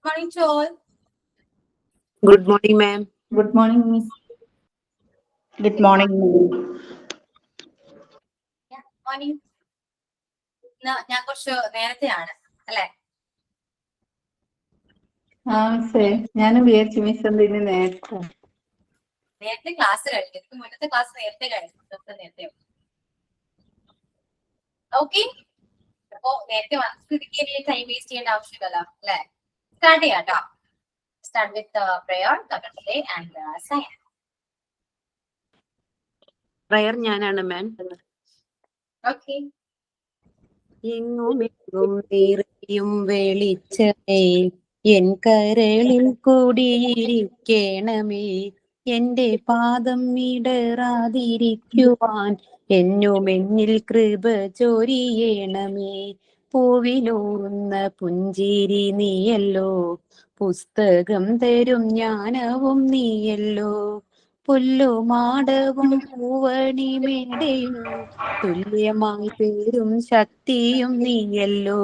morning to all. Good morning, ma'am. Good morning, Miss. Good morning. Yeah, morning. ഞാൻ കുറച്ച് നേരത്തെയാണ് അല്ലെ? മിസ്സേ ഞാനും വിചാരിച്ചു മിസ് എന്തിന് നേരത്തെ ക്ലാസ് കഴിഞ്ഞു. ഇതിന് മുന്നത്തെ ക്ലാസ് നേരത്തെ കഴിഞ്ഞു. നേരത്തെ ഓക്കെ. അപ്പോ നേരത്തെ വന്ന സ്ഥിതിക്ക് ഇനി ടൈം വേസ്റ്റ് ചെയ്യേണ്ട ആവശ്യമില്ലല്ലോ അല്ലെ? സ്റ്റാർട്ട് ചെയ്യാം കേട്ടോ. സ്റ്റാർട്ട് വിത്ത് പ്രയർ, തകർത്തേ ആൻഡ് സൈൻ. പ്രയർ ഞാനാണ് മാം. ഓക്കെ. എങ്ങുമെങ്ങും നിറയും വെളിച്ചമേ എൻ കരളിൽ കൂടിയിരിക്കണമേ, എന്റെ പാദം ഇടറാതിരിക്കുവാൻ എന്നുമെന്നിൽ കൃപ ചൊരിയണമേ. പൂവിലൂറുന്ന പുഞ്ചിരി നീയല്ലോ, പുസ്തകം തരും ജ്ഞാനവും നീയല്ലോ, പുല്ലുമാടവും പൂവണിമേടയും തുല്യമായി പേരും ശക്തിയും നീയല്ലോ.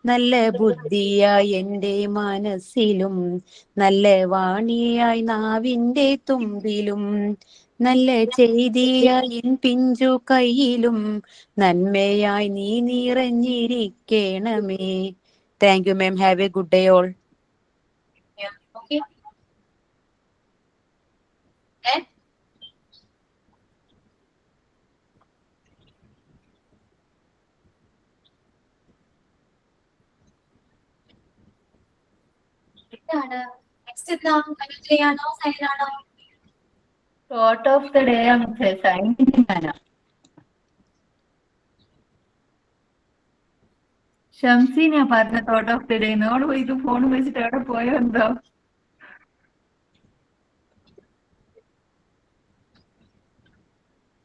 നല്ല ബുദ്ധിയായി എൻ്റെ മനസ്സിലും നല്ല വാണിയായി നാവിൻ്റെ തുമ്പിലും നല്ല ചെയ്തിയായി പിഞ്ചു കയ്യിലും നന്മയായി നീ നിറഞ്ഞിരിക്കണമേ. Thank you ma'am. Have a good day all. Okay. Next എന്താ? അനുജയാണോ സൈനാണോ? തോട്ട് ഓഫ് ദ ഡേ മിസ്സേ സൈനിങ് ഷംസീനാ പറഞ്ഞ തോട്ട് ഓഫ് ദി ഡേ. നോട് പോയി ഇത് ഫോൺ വെച്ചിട്ട് എവിടെ പോയോ എന്തോ.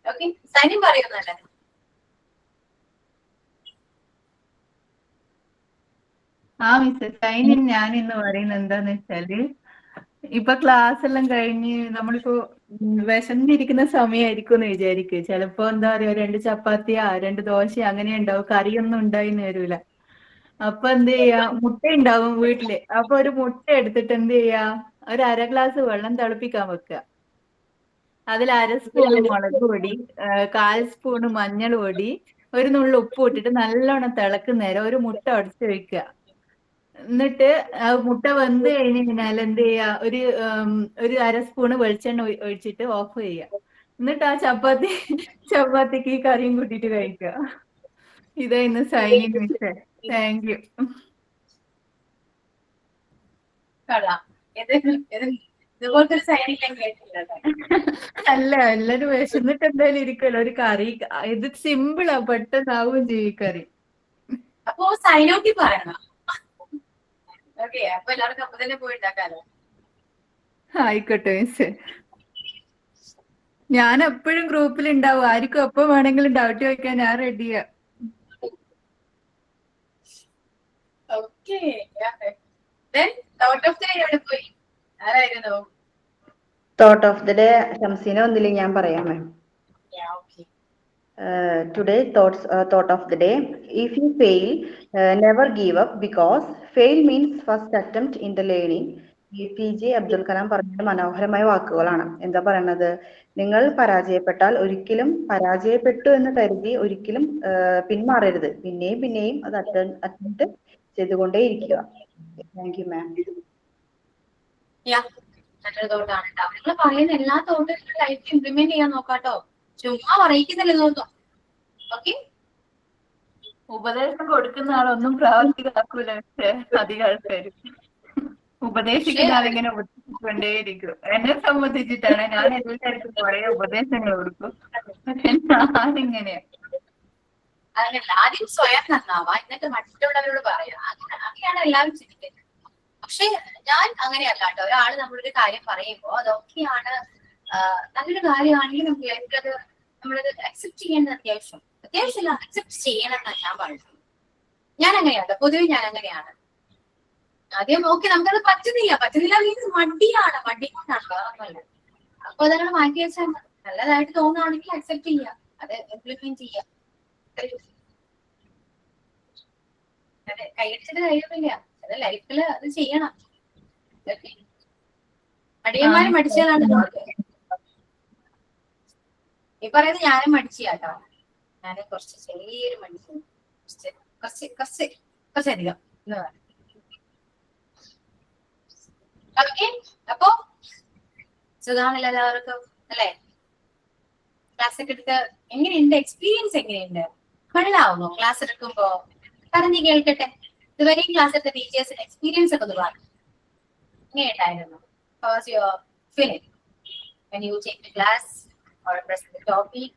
ഓക്കെ. സൈനിങ് പറയുന്നല്ലേ? മിസ്സേ സൈനിങ് ഞാൻ ഇന്ന് പറയുന്നത് എന്താന്ന് വെച്ചാല്, ഇപ്പൊ ക്ലാസ് എല്ലാം കഴിഞ്ഞ് നമ്മളിപ്പോ വിശന്നിരിക്കുന്ന സമയമായിരിക്കും എന്ന് വിചാരിക്കും. ചിലപ്പോ എന്താ പറയാ, 2 ചപ്പാത്തിയാ 2 ദോശ അങ്ങനെ ഉണ്ടാവും, കറിയൊന്നും ഉണ്ടായിന്ന് വരൂല. അപ്പൊ എന്ത് ചെയ്യാ, മുട്ട ഉണ്ടാവും വീട്ടില്. അപ്പൊ ഒരു മുട്ട എടുത്തിട്ട് എന്ത് ചെയ്യാ, ഒരു 1/2 ഗ്ലാസ് വെള്ളം തിളപ്പിക്കാൻ വെക്കുക. അതിൽ 1/2 സ്പൂണ് മുളക് പൊടി, 1/4 സ്പൂണ് മഞ്ഞൾ പൊടി, ഒരു നുള്ളു ഉപ്പ് ഇട്ടിട്ട് നല്ലോണം തിളക്കുന്നേരം ഒരു മുട്ട ഉടച്ച് വെക്കുക. എന്നിട്ട് മുട്ട വെന്ത് കഴിഞ്ഞ് കഴിഞ്ഞാൽ എന്ത് ചെയ്യാ, ഒരു 1/2 സ്പൂണ് വെളിച്ചെണ്ണ ഒഴിച്ചിട്ട് ഓഫ് ചെയ്യുക. എന്നിട്ട് ആ ചപ്പാത്തിക്ക് ഈ കറിയും കൂട്ടിട്ട് കഴിക്കുക. ഇതാ ഇന്ന് സൈനിങ് മിസ്സേ. Thank you. ഇതുപോലത്തെ ഒരു സൈനിങ് ഞാൻ കേട്ടില്ല. അല്ല, എല്ലാരും വിശന്നിട്ട് എന്തായാലും ഇരിക്കുമല്ലോ, ഒരു കറി. ഇത് സിമ്പിളാ, പെട്ടെന്നാവും ചെയ്യും കറി. അപ്പൊ സൈനോട്ടി പറയണം. ഓക്കെ. അപ്പൊ എല്ലാവർക്കും അപ്പൊ തന്നെ പോയി ഉണ്ടാക്കാലോ. ആയിക്കോട്ടെ മിസ്. ഞാൻ എപ്പോഴും ഗ്രൂപ്പിൽ ഉണ്ടാവും. ആർക്കും എപ്പോ വേണമെങ്കിലും ഡൗട്ട് ചോദിക്കാൻ ഞാൻ റെഡിയാ. ഓക്കെ. എവിടെ പോയി? ആരായിരുന്നു? Thought of the day, Shamsina ഒന്നില്ല, ഞാൻ പറയാം മാം. Today thought of the day: if you fail, never give up, because fail means first attempt in the learning. APJ Abdul Kalam പറഞ്ഞ മനോഹരമായ വാക്കുകളാണ്. എന്താ പറയണത്? നിങ്ങൾ പരാജയപ്പെട്ടാൽ ഒരിക്കലും പരാജയപ്പെട്ടു എന്ന് കരുതി ഒരിക്കലും പിന്മാറരുത്. പിന്നെയും അത് അറ്റംപ്റ്റ് ചെയ്തുകൊണ്ടേ ഇരിക്കുക. താങ്ക് യു മാം. നല്ലൊരു തോട്ടാണ് കേട്ടോ. നിങ്ങൾ പറയുന്ന എല്ലാ തോട്ടും ലൈഫിൽ ഇംപ്ലിമെന്റ് ചെയ്യാൻ നോക്കാട്ടോ. ചുമ്മാ പറയിക്കുന്നില്ല തോന്നും. ഓക്കെ. ഉപദേശം കൊടുക്കുന്ന ആളൊന്നും പ്രാവർത്തികമാക്കൂല. പക്ഷേ അധികം ആൾക്കാര് ഉപദേശിക്കുന്ന ആളിങ്ങനെ ഉപദേശിക്കൊണ്ടേയിരിക്കും. എന്നെ സംബന്ധിച്ചിട്ടാണ്, ഞാൻ എല്ലാവർക്കും കുറെ ഉപദേശങ്ങൾ കൊടുക്കും. പക്ഷെ ഞാനിങ്ങനെയാ. അങ്ങനെ ആദ്യം സ്വയം നന്നാവാ, എന്നിട്ട് മറ്റുള്ളവരോട് പറയാം. അങ്ങനെയാണ് എല്ലാവരും ചിന്തിക്കുന്നത്. പക്ഷെ ഞാൻ അങ്ങനെയല്ല കേട്ടോ. ഒരാള് നമ്മളൊരു കാര്യം പറയുമ്പോ അതൊക്കെയാണ് നല്ലൊരു കാര്യമാണെങ്കിൽ നമുക്ക് ലൈഫിൽ അത് നമ്മളത് അക്സെപ്റ്റ് ചെയ്യേണ്ടത് അത്യാവശ്യമില്ല, അക്സെപ്റ്റ് ചെയ്യണം എന്നാണ് ഞാൻ പറയുന്നത്. ഞാൻ അങ്ങനെയാണ് പൊതുവെ, ഞാൻ അങ്ങനെയാണ്. ആദ്യം ഓക്കെ നമുക്കത് പറ്റുന്നില്ല മീൻസ് മടിയാണ്, മടി കൊണ്ടാണ്, വേറൊന്നുമല്ല. അപ്പൊ അതങ്ങനെ മാറ്റി വെച്ചാൽ നല്ലതായിട്ട് തോന്നുകയാണെങ്കിൽ അക്സെപ്റ്റ് ചെയ്യുക, അത് ഇംപ്ലിമെന്റ് ചെയ്യുക. അതെ, കൈയടിച്ചിട്ട് കഴിയുന്നില്ല. അത് ലൈഫിൽ അത് ചെയ്യണം. മടിയന്മാര് മടിച്ചതാണ് ഈ പറയുന്നത്. ഞാനും മടിച്ചാട്ടോ. ഞാന് കുറച്ച് ചെറിയൊരു മടിച്ചു, കുറച്ചധികം. ഓക്കെ, അപ്പൊ സുഖാണല്ലോ എല്ലാവർക്കും അല്ലെ? ക്ലാസ് ഒക്കെ എടുത്ത് എങ്ങനെയുണ്ട്? എക്സ്പീരിയൻസ് എങ്ങനെയുണ്ട്? കൊള്ളാവുമോ ക്ലാസ് എടുക്കുമ്പോ? പറഞ്ഞു കേൾക്കട്ടെ. ഇതുവരെയും ക്ലാസ് എടുത്ത ടീച്ചേഴ്സിന്റെ എക്സ്പീരിയൻസ് ഒക്കെ ഒന്ന് പറഞ്ഞു. എങ്ങനെയുണ്ടായിരുന്നു? How was your feeling when you take the class or present the topic?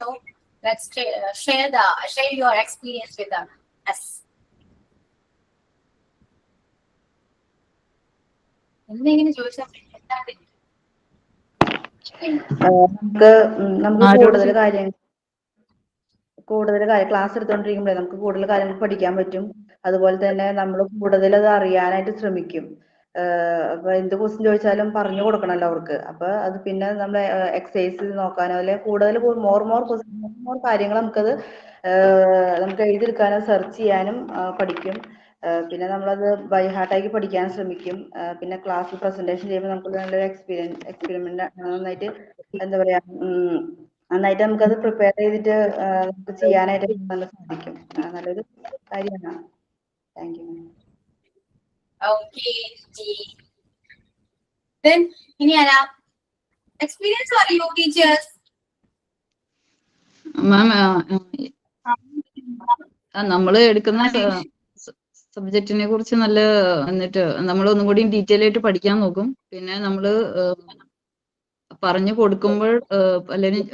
So let's share your experience with us. എന്തെങ്കിലും ചോദിച്ചാൽ നമുക്ക് കൂടുതൽ കാര്യം ക്ലാസ് എടുത്തോണ്ടിരിക്കുമ്പോഴേ നമുക്ക് കൂടുതൽ കാര്യങ്ങൾ പഠിക്കാൻ പറ്റും. അതുപോലെ തന്നെ നമ്മൾ കൂടുതൽ അത് അറിയാനായിട്ട് ശ്രമിക്കും. അപ്പൊ എന്ത് ക്വസ്റ്റ്യൻ ചോദിച്ചാലും പറഞ്ഞു കൊടുക്കണല്ലോ അവർക്ക്. അപ്പൊ അത് പിന്നെ നമ്മൾ എക്സസൈസ് നോക്കാനോ അല്ലെ കൂടുതൽ മോർ കാര്യങ്ങൾ നമുക്ക് എഴുതിയെടുക്കാനോ സെർച്ച് ചെയ്യാനും പഠിക്കും. പിന്നെ നമ്മളത് ബൈ ഹാർട്ടാക്കി പഠിക്കാൻ ശ്രമിക്കും. പിന്നെ ക്ലാസ്സിൽ പ്രസന്റേഷൻ ചെയ്യുമ്പോൾ നമുക്ക് നല്ലൊരു എക്സ്പെരിമെന്റ് നന്നായിട്ട് എന്താ പറയാ നന്നായിട്ട് നമുക്കത് പ്രിപ്പയർ ചെയ്തിട്ട് നമുക്ക് ചെയ്യാനായിട്ട് നല്ല സാധിക്കും. നല്ലൊരു കാര്യമാണ്. Thank you. ഇനി ആരാ എക്സ്പീരിയൻസ് പറയൂ ടീച്ചേഴ്സ്? മാം, നമ്മള് എടുക്കുന്ന സബ്ജക്റ്റിനെ കുറിച്ച് എന്നിട്ട് നമ്മൾ ഒന്നും കൂടി ഡീറ്റെയിൽ ആയിട്ട് പഠിക്കാൻ നോക്കും. പിന്നെ നമ്മള് പറഞ്ഞു കൊടുക്കുമ്പോൾ അല്ലെങ്കിൽ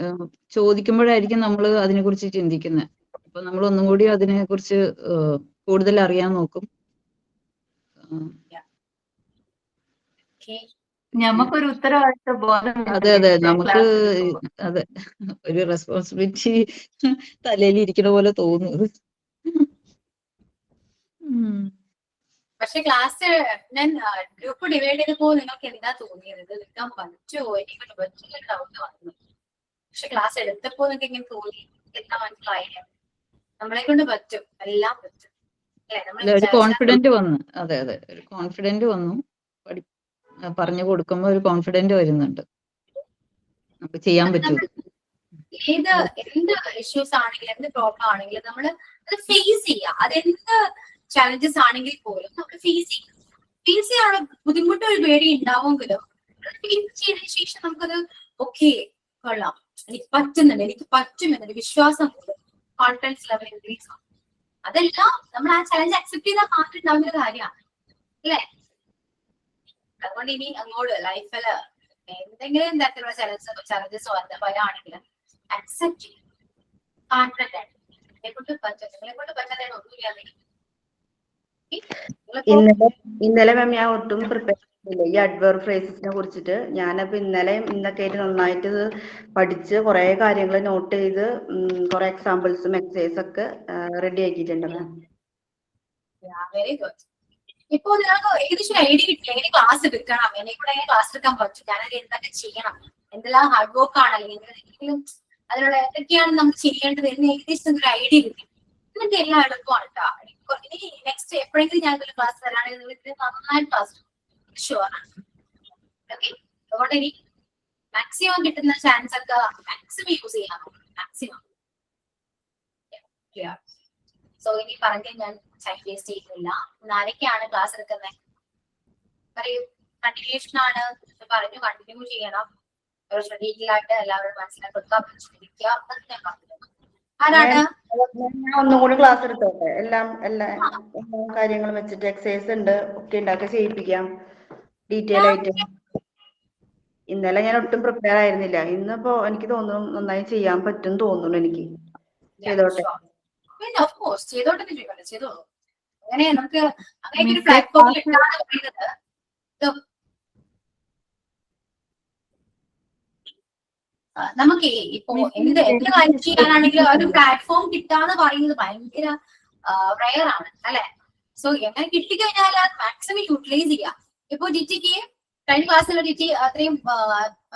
ചോദിക്കുമ്പോഴായിരിക്കും നമ്മൾ അതിനെ കുറിച്ച് ചിന്തിക്കുന്നത്. അപ്പൊ നമ്മൾ ഒന്നും കൂടി അതിനെ കുറിച്ച് കൂടുതൽ അറിയാൻ നോക്കും. നമുക്കൊരു ഉത്തരവാദിത്ത ബോധം. അതെ, നമുക്ക് അതെ ഒരു റെസ്പോൺസിബിലിറ്റി തലയിൽ ഇരിക്കുന്ന പോലെ തോന്നുന്നത്. പക്ഷെ ക്ലാസ് ഞാൻ ഗ്രൂപ്പ് ഡിവൈഡ് ചെയ്തപ്പോ നിങ്ങൾക്ക് എന്താ തോന്നിയത്? എടുക്കാൻ പറ്റുമോ? എനിക്കൊരു പറ്റുന്ന ഡൗട്ട് വന്നു. പക്ഷെ ക്ലാസ് എടുത്തപ്പോ നിങ്ങൾക്ക് എങ്ങനെ തോന്നി? എന്താ മനസ്സിലായില്ല? നമ്മളെ കൊണ്ട് പറ്റും, എല്ലാം പറ്റും അല്ലെ? ഒരു കോൺഫിഡന്റ് വന്നു. അതെ, ഒരു കോൺഫിഡന്റ് വന്നു. പറഞ്ഞു കൊടുക്കുമ്പോ ഒരു കോൺഫിഡന്റ് വരുന്നുണ്ട്, നമുക്ക് ചെയ്യാൻ പറ്റും. എന്ത് ഇഷ്യൂസ് ആണെങ്കിലും എന്ത് പ്രോബ്ലം ആണെങ്കിലും നമ്മൾ അത് ഫേസ് ചെയ്യുക. അതെന്ത് ചാലഞ്ചസ് ആണെങ്കിൽ പോലും നമ്മൾ ഫേസ് ചെയ്യാനുള്ള ബുദ്ധിമുട്ട് ഒരു പേടി ഉണ്ടാവുമെങ്കിലും ഫേസ് ചെയ്തതിനു ശേഷം നമുക്കത് ഓക്കെ കൊള്ളാം, എനിക്ക് പറ്റുന്നുണ്ട്, എനിക്ക് പറ്റുമെന്നൊരു വിശ്വാസം കോൺഫിഡൻസ് ലെവൽ ഇൻക്രീസ് ആവും. അതെല്ലാം നമ്മൾ ആ ചലഞ്ച് അക്സെപ്റ്റ് ചെയ്താൽ മാത്രം ഉണ്ടാവുന്ന ഒരു കാര്യമാണ് അല്ലേ? അതുകൊണ്ട് ഇനി അങ്ങോട്ട് ലൈഫില് എന്തെങ്കിലും തരത്തിലുള്ള ചലഞ്ചസ് വരാണെങ്കിൽ അക്സെപ്റ്റ് ചെയ്യും, കോൺഫിഡന്റ് ആയിട്ട്. നിങ്ങളെ കൊണ്ട് പറ്റാതെ ഒന്നുമില്ല. ഇന്നലെ മാം ഞാൻ ഒട്ടും പ്രിപ്പയർ ചെയ്തില്ല ഈ അഡ്വർബ് ഫ്രേസസിനെ കുറിച്ചിട്ട്. ഞാനപ്പോ ഇന്നൊക്കെ ആയിട്ട് നന്നായിട്ട് ഇത് പഠിച്ച് കുറെ കാര്യങ്ങൾ നോട്ട് ചെയ്ത് കുറെ എക്സാമ്പിൾസും എക്സസൈസ് ഒക്കെ റെഡി ആക്കിയിട്ടുണ്ട് മാം. Very good. ഇപ്പൊ നിങ്ങൾക്ക് ഏകദേശം ഐഡിയ കിട്ടില്ല എങ്ങനെ ക്ലാസ് എടുക്കണം, എന്നെ കൂടെ എങ്ങനെ ക്ലാസ് എടുക്കാൻ പറ്റും, ഞാനത് എന്തൊക്കെ ചെയ്യണം, എന്തെല്ലാം ഹാർഡ് വർക്ക് ആണ്, അല്ലെങ്കിൽ അതിനുള്ള എന്തൊക്കെയാണ് നമുക്ക് ചെയ്യേണ്ടത് എന്ന് ഏകദേശം ഒരു ഐഡിയ കിട്ടി. എന്നിട്ട് എല്ലാം എളുപ്പമാണ് കേട്ടോ. ഇനി നെക്സ്റ്റ് എപ്പോഴെങ്കിലും ഞാൻ ക്ലാസ് തരാണെങ്കിൽ നന്നായി ക്ലാസ് ഷുവറാണ്. ഓക്കെ, അതുകൊണ്ട് ഇനി മാക്സിമം കിട്ടുന്ന ചാൻസ് ഒക്കെ മാക്സിമം യൂസ് ചെയ്യാൻ മാക്സിമം. സോ ഇനി പറഞ്ഞ ഞാൻ ടൈം വേസ്റ്റ് ചെയ്യുന്നില്ല. ആരൊക്കെയാണ് ക്ലാസ് എടുക്കുന്നത് പറയൂ. കണ്ടിന്യൂഷൻ ആണ് പറഞ്ഞു, കണ്ടിന്യൂ ചെയ്യണം. ഡീറ്റെയിൽ ആയിട്ട് എല്ലാവരും മനസ്സിലാക്കാൻ ശ്രമിക്കുക. അത് ഞാൻ പറഞ്ഞു. ആരാണ്? ഞാൻ ഒന്നുകൂടി ക്ലാസ് എടുത്തോട്ടെ? എല്ലാ കാര്യങ്ങളും വെച്ചിട്ട് എക്സസൈസ് ഉണ്ട് ഒക്കെ ഉണ്ടാക്കി ചെയ്യിപ്പിക്കാം ഡീറ്റെയിൽ ആയിട്ട്. ഇന്നലെ ഞാൻ ഒട്ടും പ്രിപ്പയർ ആയിരുന്നില്ല. ഇന്നിപ്പോ എനിക്ക് തോന്നുന്നു നന്നായി ചെയ്യാൻ പറ്റും തോന്നുന്നു. എനിക്ക് ചെയ്തോട്ടെ? ചെയ്തോട്ടെ, ചെയ്തോളൂ. അങ്ങനെ നമുക്ക് അങ്ങനെ ഒരു പ്ലാറ്റ്ഫോമിൽ ഇട്ടാണ് പറയുന്നത്. നമുക്ക് ഇപ്പോ എന്ത് കാര്യം ചെയ്യാനാണെങ്കിലും ഒരു പ്ലാറ്റ്ഫോം കിട്ടാന്ന് പറയുന്നത് ഭയങ്കര റയർ ആണ് അല്ലെ? സോ എങ്ങനെ കിട്ടിക്കഴിഞ്ഞാൽ അത് മാക്സിമം യൂട്ടിലൈസ് ചെയ്യാം. ഇപ്പൊ ഡിറ്റിക്ക് കഴിഞ്ഞ ക്ലാസ്സിലെ ഡിറ്റി അത്രയും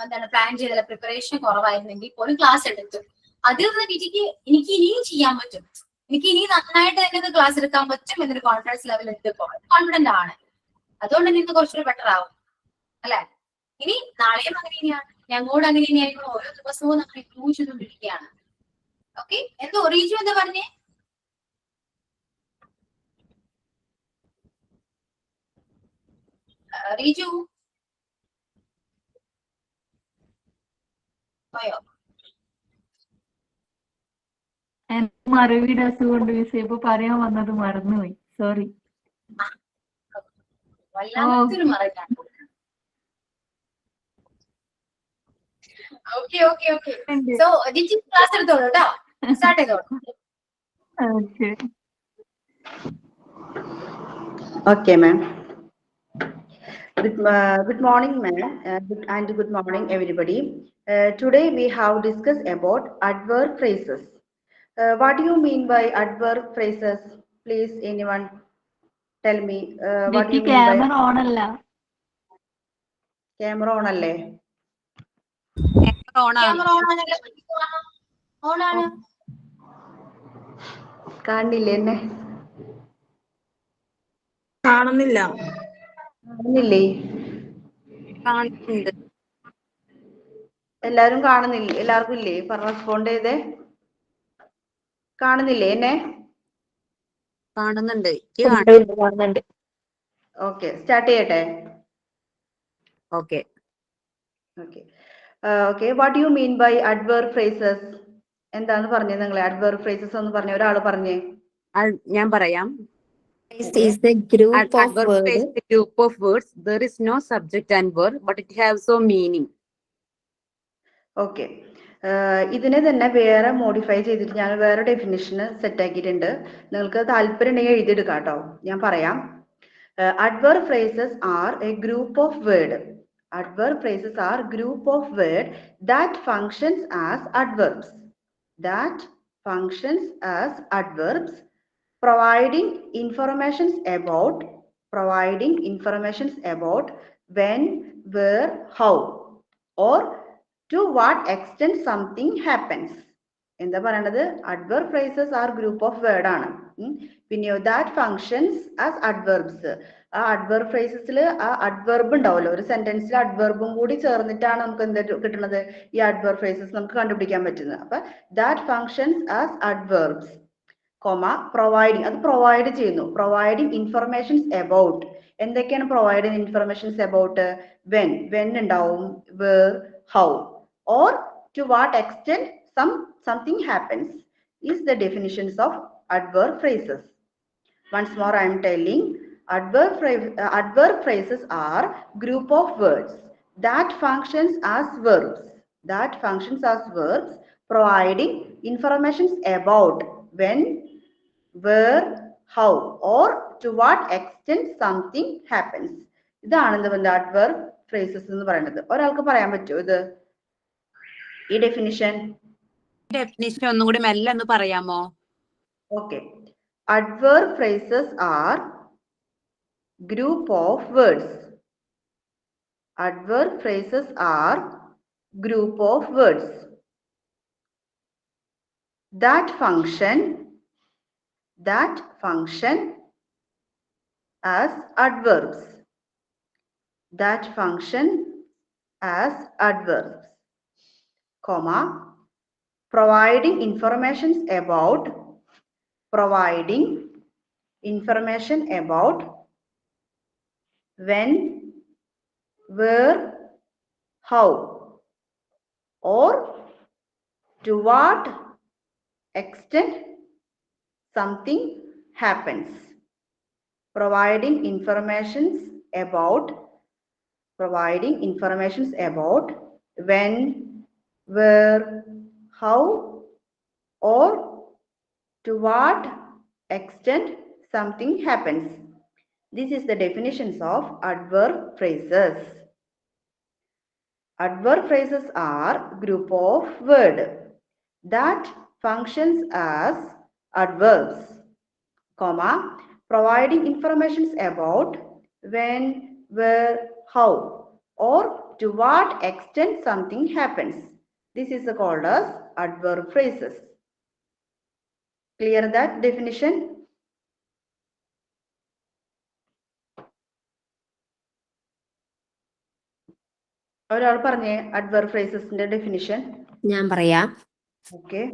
എന്താണ് പ്ലാൻ ചെയ്ത പ്രിപ്പറേഷൻ കുറവായിരുന്നെങ്കിൽ പോലും ക്ലാസ് എടുത്തു. അതിൽ നിന്ന് ഡിറ്റിക്ക് എനിക്ക് ഇനിയും ചെയ്യാൻ പറ്റും. എനിക്ക് ഇനി നന്നായിട്ട് തന്നെ ക്ലാസ് എടുക്കാൻ പറ്റും എന്നൊരു കോൺഫിഡൻസ് ലെവൽ ഉണ്ട്. കോൺഫിഡന്റ് ആണ്, അതുകൊണ്ട് ഇന്ന് കുറച്ചുകൂടി ബെറ്റർ ആവും അല്ലെ. ഇനി നാളെയും അങ്ങനെ തന്നെയാണ്, ഞങ്ങളോട് അങ്ങനെ തന്നെയായിരിക്കും. ഓരോ ദിവസവും നമ്മൾ ഇംപ്രൂവ് ചെയ്തുകൊണ്ടിരിക്കുകയാണ്. ഓക്കെ, എന്തോ റീജു എന്താ പറഞ്ഞേ? റീജു പോയോ? മറവിയുടെ അസുഖമുണ്ട് മിസ്സേ, ഇപ്പൊ പറയാൻ വന്നത് മറന്നുപോയി, സോറി. വല്ലാത്തൊരു മറക്കാണ്. Okay okay okay. So Jiji class എടുത്തോളൂ കേട്ടോ, സ്റ്റാർട്ട് ചെയ്തോളൂ. Okay. Okay, ma'am. Good morning, ma'am, and good morning, everybody. Today we have discussed about adverb phrases. What do you mean by adverb phrases? Please, anyone tell me what do you mean by camera on അല്ല. camera on alle? Camera on ആണല്ലോ, on ആണ്. കാണില്ലേ എന്നെ? കാണുന്നില്ല. കാണുന്നില്ലേ? കാണുന്നുണ്ട്. എല്ലാരും കാണുന്നില്ലേ? എല്ലാവർക്കും ഇല്ലേ? റെസ്പോണ്ട് ചെയ്തേ. കാണുന്നില്ലേ എന്നെ? കാണുന്നുണ്ട്. കാണുന്നുണ്ട്. ഓക്കെ, സ്റ്റാർട്ട് ചെയ്യട്ടെ. Okay. Okay okay. What you mean by adverb phrases? എന്താന്ന് പറഞ്ഞേ നിങ്ങളെ? അഡ്വർബ് ഫ്രേസസ് എന്ന് പറഞ്ഞ ഒരാൾ പറഞ്ഞേ. ഞാൻ പറയാം. is the group of Adverb word. is a group of words. There is no subject and verb, but it has some meaning. Okay, ഇതിനെ തന്നെ വേറെ മോഡിഫൈ ചെയ്തിട്ട് ഞാൻ വേറെ ഡെഫിനിഷന് സെറ്റ് ആക്കിയിട്ടുണ്ട്. നിങ്ങൾക്ക് താല്പര്യം ഉണ്ടെങ്കിൽ എഴുതിയെടുക്കാം കേട്ടോ. ഞാൻ പറയാം. Adverb phrases are a group of word. Adverb phrases are group of word that functions as adverbs. That functions as adverbs, providing informations about when, where, how, or to what extent something happens. എന്താ പറയണത്? Adverb phrases are group of word ആണ്. പിന്നെയോ that functions as adverbs. ആ adverb ഫ്രേസസിൽ ആ adverb ഉണ്ടാവുമല്ലോ, ഒരു സെന്റൻസിൽ അഡ്വർബും കൂടി ചേർന്നിട്ടാണ് നമുക്ക് എന്ത് കിട്ടുന്നത്? ഈ അഡ്വർബ് ഫ്രേസസ് നമുക്ക് കണ്ടുപിടിക്കാൻ പറ്റുന്നത്. അപ്പൊ that functions as adverbs, providing, അത് പ്രൊവൈഡ് ചെയ്യുന്നു. Providing informations about. എന്തൊക്കെയാണ് പ്രൊവൈഡിങ് ഇൻഫർമേഷൻസ് അബൌട്ട്? വെൻ ഉണ്ടാവും, where, how, or to what extent something happens is the definitions of adverb phrases. Once more I am telling, adverb phrases are group of words that functions as verbs, providing informations about when, where, how, or to what extent something happens. ഇതാണ് എന്ത് adverb phrases എന്ന് പറയുന്നത്. ഒരാൾക്ക് പറയാൻ പറ്റുമോ ഇത്, ഈ definition? ഒന്നും കൂടി മെല്ലെ ഒന്ന് പറയാമോ? Okay. Adverb phrases are group of words. Adverb phrases are group of words that function as adverbs. Providing information about when, where, how, or to what extent something happens. Providing information about when, where, how, or to what extent something happens. This is the definitions of adverb phrases. Adverb phrases are group of word that functions as adverbs, providing information about when, where, how, or to what extent something happens. This is called as adverb phrases. Clear that definition? ഒരാൾ പറഞ്ഞേ adverb phrasesന്റെ definition. ഞാൻ പറയാം. Okay.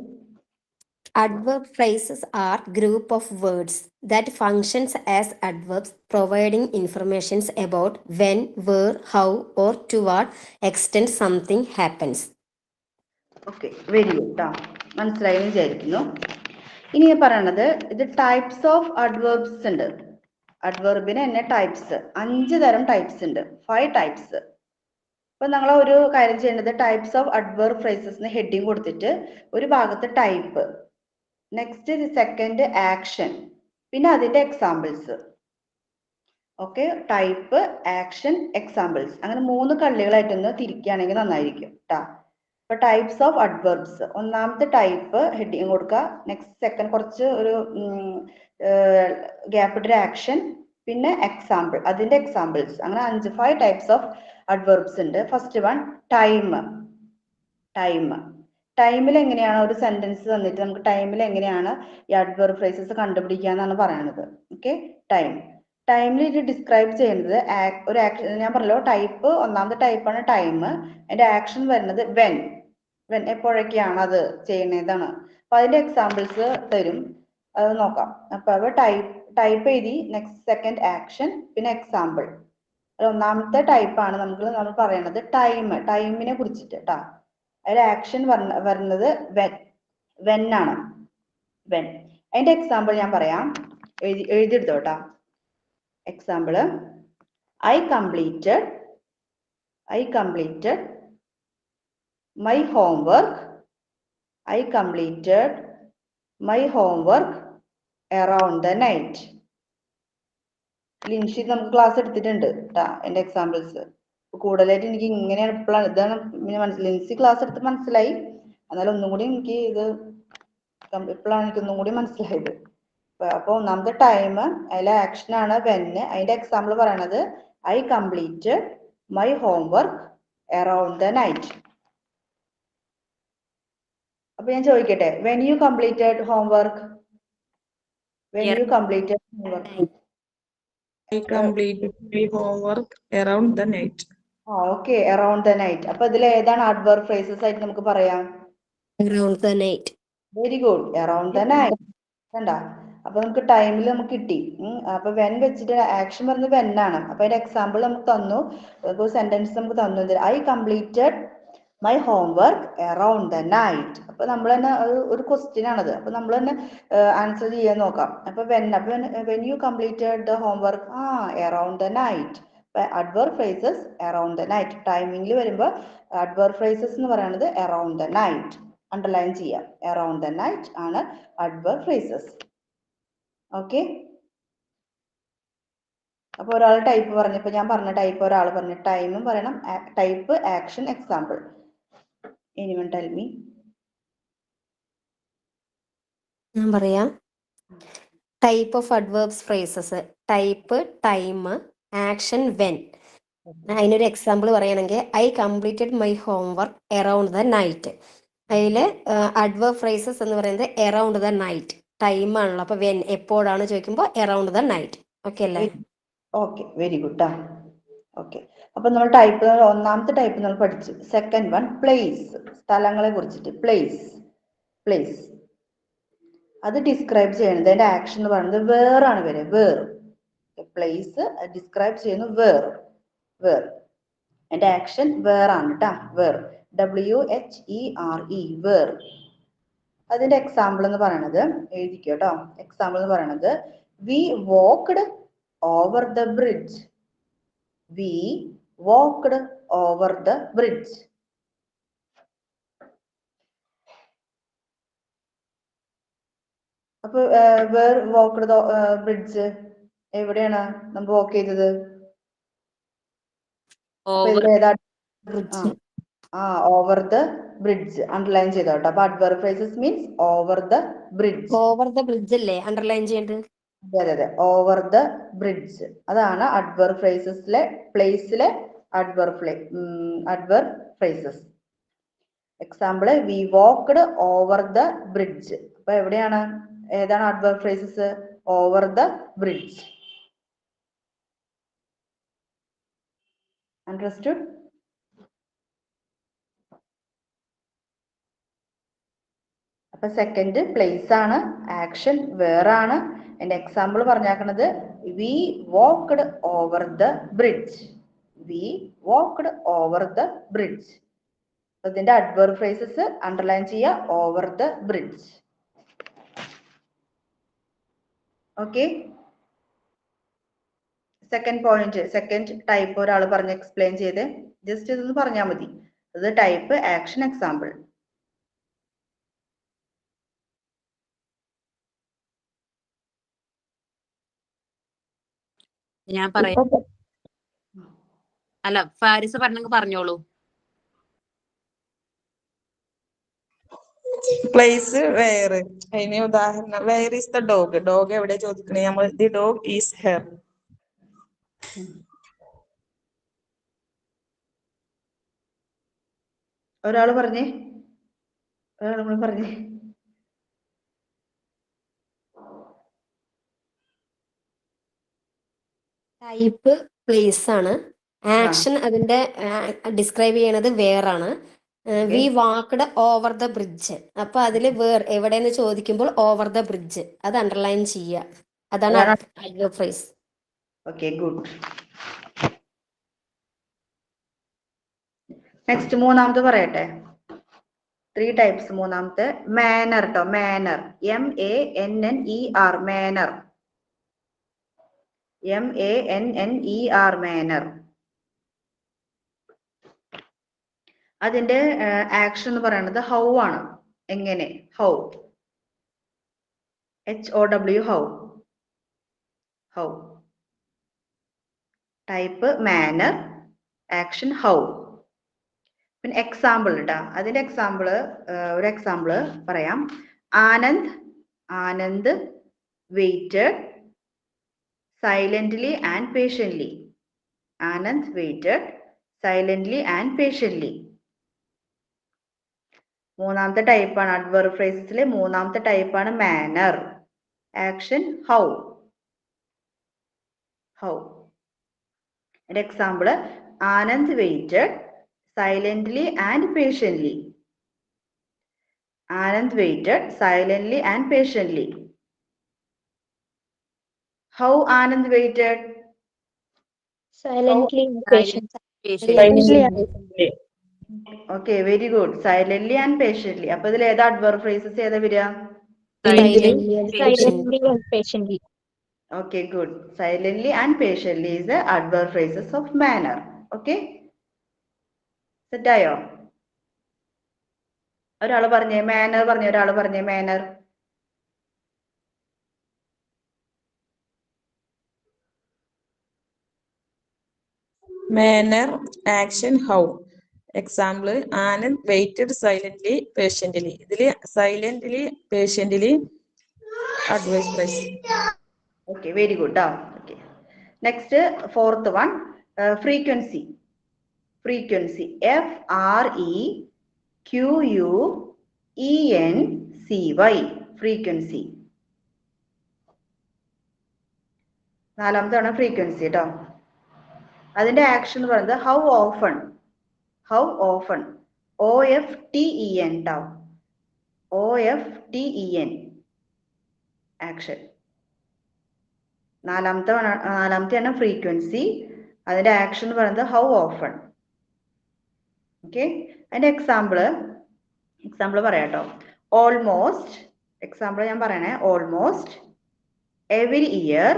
Adverb phrases are group of words that functions as adverbs, providing informations about when, where, how, or to what extent something happens. Okay, very good. മനസ്സിലായി എന്ന് വിചാരിക്കുന്നു. ഇനി പറയണത് ഇത് ടൈപ്സ് ഓഫ് അഡ്വേർബ്സ് ഉണ്ട്. അഡ്വേർബിന് തന്നെ ടൈപ്സ് 5 തരം ടൈപ്സ് ഉണ്ട്. 5 ടൈപ്സ്. അപ്പൊ നിങ്ങൾ ഒരു കാര്യം ചെയ്യേണ്ടത് types of adverb phrases heading കൊടുത്തിട്ട് ഒരു ഭാഗത്ത് ടൈപ്പ്, നെക്സ്റ്റ് സെക്കൻഡ് ആക്ഷൻ, പിന്നെ അതിന്റെ examples. Okay, type, action, examples, അങ്ങനെ 3 കള്ളികളായിട്ടൊന്ന് തിരിക്കുകയാണെങ്കിൽ നന്നായിരിക്കും കേട്ടാ. അപ്പൊ ടൈപ്സ് ഓഫ് അഡ്വേർബ്സ്, ഒന്നാമത്തെ ടൈപ്പ് ഹെഡിങ് കൊടുക്കുക, നെക്സ്റ്റ് സെക്കൻഡ് കുറച്ച് ഒരു ഗ്യാപ്പ് ഇട്ടൊരു ആക്ഷൻ, പിന്നെ എക്സാമ്പിൾ, അതിന്റെ എക്സാമ്പിൾസ്, അങ്ങനെ 5 ടൈപ്സ് ഓഫ് അഡ്വേർബ്സ് ഉണ്ട്. First one time. ടൈമിൽ എങ്ങനെയാണ് ഒരു സെന്റൻസ് തന്നിട്ട് നമുക്ക് ടൈമിൽ എങ്ങനെയാണ് ഈ അഡ്വേർബ് ഫ്രേസസ് കണ്ടുപിടിക്കുക എന്നാണ് പറയുന്നത്. ഓക്കെ, ടൈമിൽ ഇത് ഡിസ്ക്രൈബ് ചെയ്യുന്നത് ഒരു ആക്ഷൻ. ഞാൻ പറഞ്ഞല്ലോ ടൈപ്പ്, ഒന്നാമത്തെ ടൈപ്പാണ് ടൈം. അതിന്റെ ആക്ഷൻ വരുന്നത് വെൻ എപ്പോഴൊക്കെയാണ് അത് ചെയ്യുന്നതാണ്. അപ്പൊ അതിന്റെ എക്സാമ്പിൾസ് തരും, അത് നോക്കാം. അപ്പൊ അവ ടൈപ്പ് എഴുതി, നെക്സ്റ്റ് സെക്കൻഡ് ആക്ഷൻ, പിന്നെ എക്സാമ്പിൾ. ഒന്നാമത്തെ ടൈപ്പാണ് നമ്മൾ പറയണത് ടൈമിനെ കുറിച്ചിട്ട് കേട്ടാ. അതിൽ ആക്ഷൻ വരുന്നത് വെൻ ആണ്. വെൻ. അതിന്റെ എക്സാമ്പിൾ ഞാൻ പറയാം, എഴുതിയെടുത്തോട്ടാ. Example, I completed my homework. I completed my homework around the night. Linshi നമുക്ക് ക്ലാസ് എടുത്തിട്ടുണ്ട് കേട്ടാ എന്റെ എക്സാമ്പിൾസ്. കൂടുതലായിട്ട് എനിക്ക് ഇങ്ങനെയാണ് ഇപ്പോഴാണ് ഇതാണ് ലിൻസി ക്ലാസ് എടുത്ത് മനസ്സിലായി. എന്നാലും ഒന്നും കൂടി എനിക്ക് ഇത് ഇപ്പോഴാണ് എനിക്ക് ഒന്നും കൂടി മനസ്സിലായത്. അപ്പൊ ഒന്നാമത്തെ ടൈം, അതിലെ ആക്ഷൻ ആണ് വെന്ന്. അതിന്റെ എക്സാമ്പിൾ പറയണത് I completed my homework around the night. അപ്പൊ ഞാൻ ചോദിക്കട്ടെ, when you completed homework? I completed my homework around the night. Okay, around the night. അപ്പൊ ഇതിൽ ഏതാണ് adverb phrases ആയിട്ട് നമുക്ക് പറയാം? Around the night. Very good, around the night. കണ്ടാ, അപ്പൊ നമുക്ക് ടൈമിൽ നമുക്ക് കിട്ടി. അപ്പൊ വെൻ വെച്ചിട്ട് ആക്ഷൻ പറഞ്ഞത് വെൻ ആണ്. അപ്പൊ അതിന്റെ എക്സാമ്പിൾ നമുക്ക് തന്നു, സെന്റൻസ് നമുക്ക് തന്നു. I completed my homework around the night. അപ്പൊ നമ്മൾ തന്നെ ഒരു ക്വസ്റ്റ്യൻ ആണത്. അപ്പൊ നമ്മൾ തന്നെ ആൻസർ ചെയ്യാൻ നോക്കാം. അപ്പൊ when you completed the homework, around the night. adverb phrases around the night. ടൈമിംഗിൽ വരുമ്പോ adverb phrases എന്ന് പറയുന്നത് around the night. അണ്ടർലൈൻ ചെയ്യാം. around the night ആണ് adverb phrases. ഓക്കെ, അപ്പൊ ഒരാൾ ടൈപ്പ് പറഞ്ഞപ്പോ ഞാൻ പറഞ്ഞ ടൈപ്പ് ഒരാൾ പറഞ്ഞു, ടൈമും പറയണം, type, action, example. Anyone tell me? ഞാൻ പറയാം. Type of adverbs phrases, type, time, action, when. അതിനൊരു എക്സാമ്പിൾ പറയുകയാണെങ്കിൽ I completed my homework around the night. അതിൽ അഡ്വേർബ് ഫ്രേസസ് എന്ന് പറയുന്നത് around the night. ടൈം ആണല്ലോ, അപ്പൊ വെൻ എപ്പോഴാണ് ചോദിക്കുമ്പോൾ around the night. ഓക്കെ അല്ലേ? Okay, very good. ഓക്കെ, അപ്പൊ നമ്മൾ ടൈപ്പ്, ഒന്നാമത്തെ ടൈപ്പ് നമ്മൾ പഠിച്ചു. സെക്കൻഡ് വൺ പ്ലേസ്, സ്ഥലങ്ങളെ കുറിച്ചിട്ട്. പ്ലേസ് അത് ഡിസ്ക്രൈബ് ചെയ്യുന്നത്, അതിന്റെ ആക്ഷൻ എന്ന് പറയുന്നത് വേർ ആണ് വരെ. വേർ, പ്ലേസ് ഡിസ്ക്രൈബ് ചെയ്യുന്നു വേർ. അതിന്റെ ആക്ഷൻ വേർ ആണ് കേട്ടാ. Where, WHERE, where. അതിന്റെ എക്സാമ്പിൾ എന്ന് പറയുന്നത് എഴുതിക്കോ കേട്ടോ. എക്സാമ്പിൾ എന്ന് പറയുന്നത് we walked over the bridge. അപ്പൊ where walked the bridge, എവിടെയാണ് നമ്മൾ വാക്ക് ചെയ്തത്? Over the bridge. അണ്ടർലൈൻ ചെയ്തോ കേട്ടോ. അപ്പൊ adverb phrases means over the bridge. Over the bridge അല്ലേ അണ്ടർലൈൻ ചെയ്യേണ്ടത്? അതെ, ഓവർ ദ ബ്രിഡ്ജ്. അതാണ് adverb phrasesലെ പ്ലേസിലെ adverb phrases. Example, we walked over the bridge. അപ്പൊ എവിടെയാണ് ഏതാണ് adverb phrases? Over the bridge. Understood? അപ്പൊ സെക്കൻഡ് പ്ലേസ് ആണ്, ആക്ഷൻ വേർ ആണ്. എന്റെ എക്സാമ്പിൾ പറഞ്ഞാക്കുന്നത് we walked over the bridge. We walked over the bridge. ഇതിന്റെ അഡ്വർബ് ഫ്രേസസ് അണ്ടർലൈൻ ചെയ്യുക. Over the bridge. Okay. Second point, second type ഒരാൾ പറഞ്ഞ് explain ചെയ്ത് ജസ്റ്റ് ഇതൊന്ന് പറഞ്ഞാൽ മതി. അത് ടൈപ്പ്, ആക്ഷൻ, എക്സാമ്പിൾ. ഞാൻ പറയാം. അല്ല, ഫാരിസ് പറഞ്ഞോളൂ. Place where. അതിന് ഉദാഹരണം where is the dog. Dog എവിടെ ചോദിക്കണേ? നമ്മൾ ദി ഡോഗ് ഈസ് ഹെർ. ഒരാൾ പറഞ്ഞേ, ഒരാൾ പറഞ്ഞേ. ടൈപ്പ് പ്ലേസ് ആണ്. ആക്ഷൻ അതിന്റെ ഡിസ്ക്രൈബ് ചെയ്യണത് വേർ ആണ്. We walked over the bridge. അപ്പൊ അതില് വേർ എവിടെയെന്ന് ചോദിക്കുമ്പോൾ ഓവർ ദ ബ്രിഡ്ജ് അത് അണ്ടർലൈൻ ചെയ്യുക. അതാണ് adverb phrase. Okay, good. Next മൂന്നാമത്തെ പറയട്ടെ. 3 ടൈപ്സ്. മൂന്നാമത്തെ മാനർ ട്ടോ. Manner, MANNER, manner. MANNER, manner. അതിന്റെ ആക്ഷൻ എന്ന് പറയുന്നത് ഹൗ ആണ്. എങ്ങനെ? How. HOW, how. How. Type manner, action how. പിന്നെ എക്സാമ്പിൾ ഇട്ടാ. അതിന്റെ എക്സാമ്പിള്, ഒരു എക്സാമ്പിള് പറയാം. Anand waited silently and patiently. Anand waited silently and patiently. മൂന്നാമത്തെ ടൈപ്പാണ് അഡ്വർബ് ഫ്രേസസിലെ മൂന്നാമത്തെ ടൈപ്പാണ് മാനർ. Action how. ഹൗ. ഒരു example Anand waited silently and patiently. Anand waited silently and patiently. How Anand waited? Silently and Patiently. Okay, very good. Silently and patiently. അപ്പൊ ഇതിൽ ഏതാ adverb phrases ഏതാ വരിക? silently and patiently. Okay, good. Silently and patiently is the adverb phrases of manner. Okay? Set ആയോ? ഒരാൾ പറഞ്ഞേ manor. പറഞ്ഞേ, ഒരാൾ പറഞ്ഞേ manor. Manner, action how. Example, Anand waited silently, patiently. ഇതില് silently, patiently adverb phrase. Okay, very good. Okay. Next, fourth one, frequency. Frequency. FREQUENCY. Frequency. നാലാമതാണ് frequency ട്ടോ. അതിന്റെ ആക്ഷൻ എന്ന് പറയുന്നത് how often. How often. OFTEN ട്ടോ. OFTEN. Action. നാലാമത്തെയാണ് frequency. അതിന്റെ action എന്ന് പറയുന്നത് ഹൗ ഓഫൺ. ഓക്കെ. അതിന്റെ എക്സാമ്പിൾ പറയാട്ടോ. ഓൾമോസ്റ്റ്. എക്സാമ്പിൾ ഞാൻ പറയണേ. Almost every year.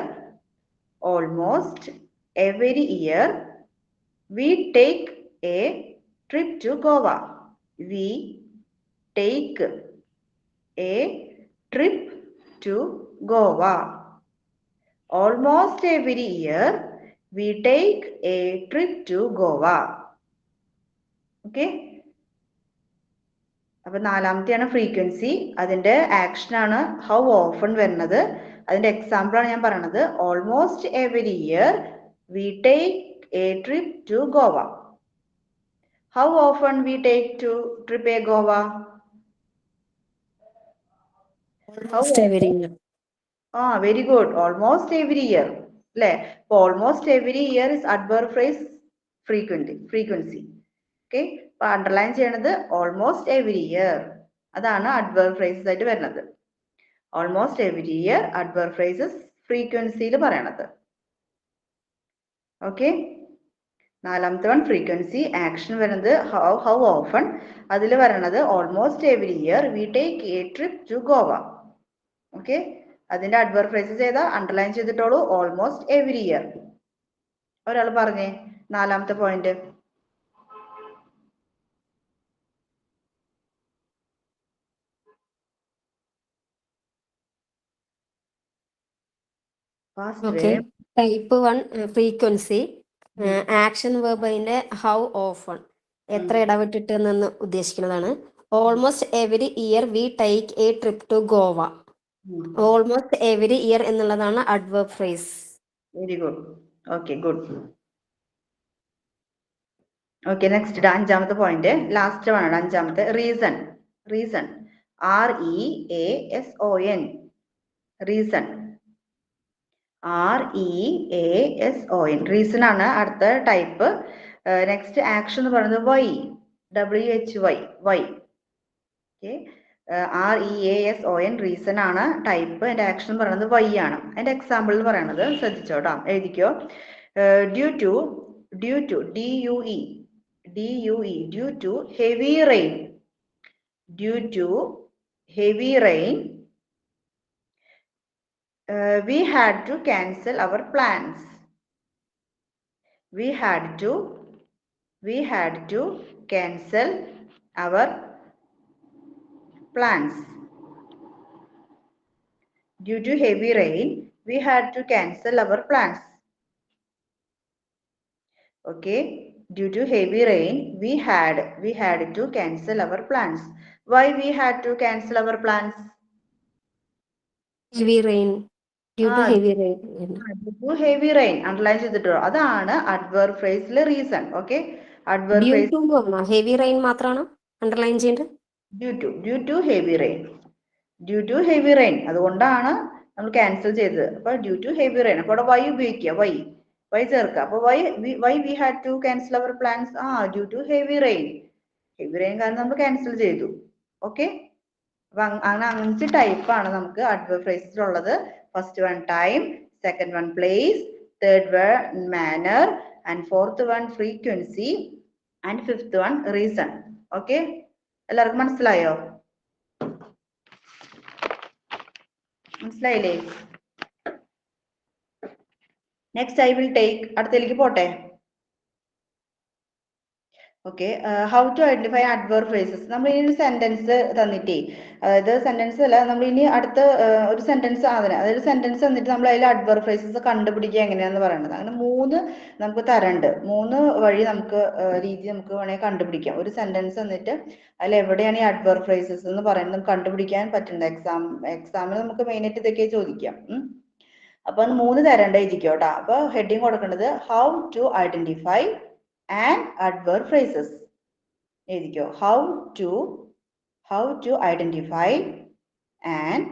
Almost every year we take a trip to Goa. We take a trip to Goa. Almost every year we take a trip to Goa. Okay? അപ്പൊ നാലാമത്തെയാണ് frequency. അതിന്റെ action ആണ് how often വരുന്നത്. അതിന്റെ example ആണ് ഞാൻ പറയണത്. Almost every year we take a trip to Goa. How often we take to trip a Goa? Almost every year. Very good. Almost every year. Almost every year is adverb phrase frequency. Okay. Underline cheyanathu almost every year. Adana adverb phrases ആയിട്ട് വരുന്നത്. Almost every year adverb phrases frequency യിൽ പറയണത്. Okay. നാലാമത്തെ one frequency action വരുന്നത് how often അതിൽ പറയണത് almost every year we take a trip to Goa. Okay. അതിന്റെ adverb phrases ഏതാ അണ്ടർലൈൻ ചെയ്തിട്ടോളൂ almost every year. ഒരാൾ പറഞ്ഞേ നാലാമത്തെ point. Okay. Type 1 frequency. Action verb അതിന്റെ ഹൗ ഓഫൺ എത്ര ഇടവിട്ടിട്ട് എന്ന് ഉദ്ദേശിക്കുന്നതാണ്. Almost every year we take a trip to Goa. Almost every year എന്നുള്ളതാണ് adverb phrase. Very good. Okay, good. Okay, next അഞ്ചാമത്തെ പോയിന്റ്, ലാസ്റ്റ് ആണ് അഞ്ചാമത്തെ. Reason. Reason REASON. Reason REASON. Reason ആണ് അടുത്ത ടൈപ്പ്. നെക്സ്റ്റ് ആക്ഷൻ എന്ന് പറയുന്നത് why. WHY. Why. Okay, REASON reason ആണ് type. അതിന്റെ ആക്ഷൻ എന്ന് പറയുന്നത് വൈ ആണ്. അതിന്റെ എക്സാമ്പിൾ എന്ന് പറയുന്നത് ശ്രദ്ധിച്ചോട്ടോ, എഴുതിക്കോ. Due to DUE due to heavy rain. Due to heavy rain, we had to cancel our plans. We had to cancel our plans. Due to heavy rain, we had to cancel our plans. Okay, due to heavy rain, we had to cancel our plans. Why we had to cancel our plans? Heavy rain. Due to heavy rain. Due to heavy rain. Underline ചെയ്തിട്ടോ. അതാണ് adverb phrase reason. Okay, adverb phrase heavy rain മാത്രമാണ് underline ചെയ്യേണ്ടത്. due to heavy rain. Due to heavy rain. അതുകൊണ്ടാണ് നമ്മൾ cancel ചെയ്തത്. അപ്പൊ due to heavy rain. അപ്പൊ അവിടെ വൈ ഉപയോഗിക്കുക. വൈ ചേർക്കുക. അപ്പൊ why we had to cancel our plans. Due to heavy rain. Heavy rain കാരണം നമ്മൾ ക്യാൻസൽ ചെയ്തു. ഓക്കെ, അപ്പൊ അങ്ങനത്തെ ടൈപ്പാണ് നമുക്ക് അഡ്വർബ് ഫ്രേസിലുള്ളത്. First one time, second one place, third one manner, and fourth one frequency, and fifth one reason. Okay, എല്ലാവർക്കും മനസ്സിലായോ? മനസ്സിലായില്ലേ? നെക്സ്റ്റ് ഐ വിൽ ടേക്ക്, അടുത്തേക്ക് പോട്ടെ. Okay, how to identify adverb phrases. നമ്മൾ ഇനി ഒരു സെന്റൻസ് തന്നിട്ടേ, അതായത് സെന്റൻസ് അല്ല, നമ്മൾ ഇനി അടുത്ത ഒരു സെന്റൻസ് അതായത് സെന്റൻസ് തന്നിട്ട് നമ്മൾ അതിൽ അഡ്വർബ് ഫ്രേസസ് കണ്ടുപിടിക്കുക എങ്ങനെയാന്ന് പറയുന്നത്. അങ്ങനെ മൂന്ന് നമുക്ക് തരണ്ട്. മൂന്ന് വഴി നമുക്ക് രീതി നമുക്ക് വേണമെങ്കിൽ കണ്ടുപിടിക്കാം. ഒരു സെന്റൻസ് തന്നിട്ട് അതിൽ എവിടെയാണ് ഈ അഡ്വർബ് ഫ്രേസസ് എന്ന് പറയുന്നത് നമുക്ക് കണ്ടുപിടിക്കാൻ പറ്റുന്നത്. എക്സാമിന് നമുക്ക് മെയിനായിട്ട് ഇതൊക്കെ ചോദിക്കാം. അപ്പൊ മൂന്ന് തരണ്ട എഴുതിക്കോട്ടാ. അപ്പൊ ഹെഡിങ് കൊടുക്കേണ്ടത് how to identify and adverb phrases. എഴുതിക്കോ. How to identify and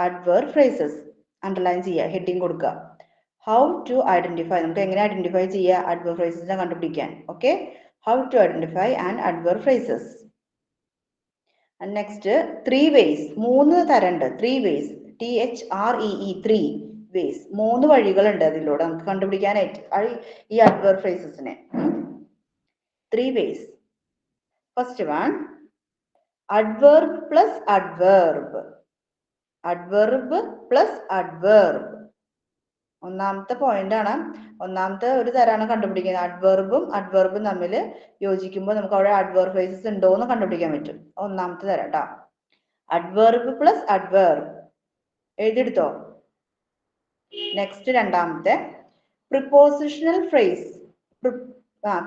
adverb phrases. Underline ചെയ്യുക, ഹെഡിങ് കൊടുക്കുക. How to identify, നമുക്ക് എങ്ങനെ ഐഡന്റിഫൈ ചെയ്യുക adverb phrases കണ്ടുപിടിക്കാൻ. Okay, how to identify and adverb phrases. And next 3 ways. മൂന്ന് തരണ്ട്. 3 ways. THREE 3 ways. മൂന്ന് വഴികളുണ്ട് അതിലൂടെ നമുക്ക് കണ്ടുപിടിക്കാനായിട്ട് ഈ adverb phrasesനെ. 3 ways. First one, adverb plus adverb. Adverb plus adverb. ഒന്നാമത്തെ പോയിന്റ് ആണ്. ഒന്നാമത്തെ ഒരു തരാണ് കണ്ടുപിടിക്കുന്നത്. അഡ്വർബും തമ്മിൽ യോജിക്കുമ്പോൾ നമുക്ക് അവിടെ അഡ്വർബ് ഫ്രേസസ് ഉണ്ടോ എന്ന് കണ്ടുപിടിക്കാൻ പറ്റും. ഒന്നാമത്തെ തരം കേട്ടോ. അഡ്വർബ് പ്ലസ് അഡ്വർബ് എഴുതിയെടുത്തോ. നെക്സ്റ്റ് രണ്ടാമത്തെ prepositional phrase.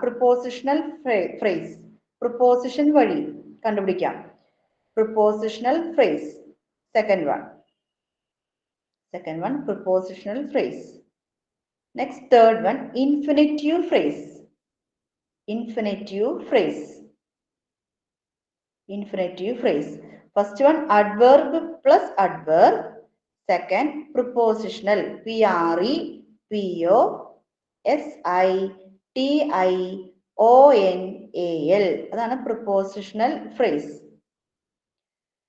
Prepositional phrase, preposition വഴി കണ്ടുപിടിക്കാം. Prepositional phrase second one prepositional phrase. Next third one infinitive phrase. Infinitive phrase. First one, adverb plus adverb. Second, prepositional, prepositional. അതാണ് prepositional phrase.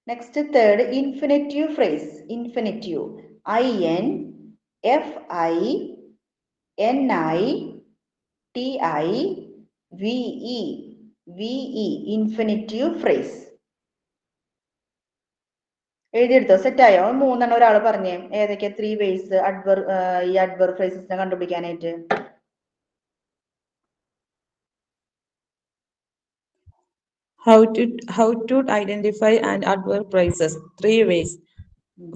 Next, third, infinitive phrase. Infinitive, infinitive, infinitive phrase. എഴുതിയെടുത്തോ? Set ആയോ? മൂന്നെണ്ണം ഒരാൾ പറഞ്ഞേ, ഏതൊക്കെ 3 ways ഈ adverb phrasesനെ കണ്ടുപിടിക്കാനായിട്ട്. How to identify an adverb phrases? 3 ways.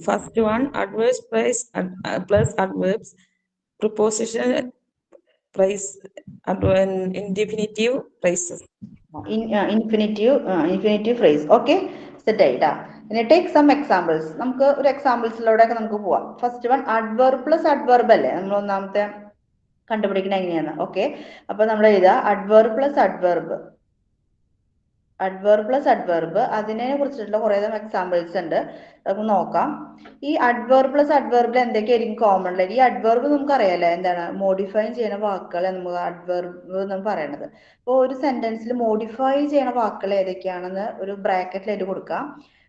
First one, adverb phrase plus adverbs, prepositional phrase, infinitive phrases. Infinitive phrase. Okay, set ആയിട്ടാ. ഇനി ടേക്ക് സം എക്സാമ്പിൾസ്. നമുക്ക് ഒരു എക്സാമ്പിൾസിലൂടെയൊക്കെ നമുക്ക് പോവാം. First one, adverb plus adverb അല്ലേ നമ്മൾ ഒന്നാമത്തെ കണ്ടുപിടിക്കുന്നത് എങ്ങനെയാണ്? ഓക്കെ, അപ്പൊ നമ്മൾ എഴുതുക adverb plus adverb. adverb plus adverb, അതിനെ കുറിച്ചിട്ടുള്ള കുറേ എക്സാമ്പിൾസ് ഉണ്ട്, നമുക്ക് നോക്കാം. ഈ adverb plus adverb എന്തൊക്കെയായിരിക്കും കോമൺ? ഈ adverb നമുക്ക് അറിയാലോ എന്താണ്, മോഡിഫൈ ചെയ്യുന്ന വാക്കുകൾ നമുക്ക് adverb എന്ന് പറയുന്നത്. അപ്പോൾ ഒരു സെന്റൻസിൽ മോഡിഫൈ ചെയ്യുന്ന വാക്കുകൾ ഏതൊക്കെയാണെന്ന് ഒരു ബ്രാക്കറ്റിലായിട്ട് കൊടുക്കാം.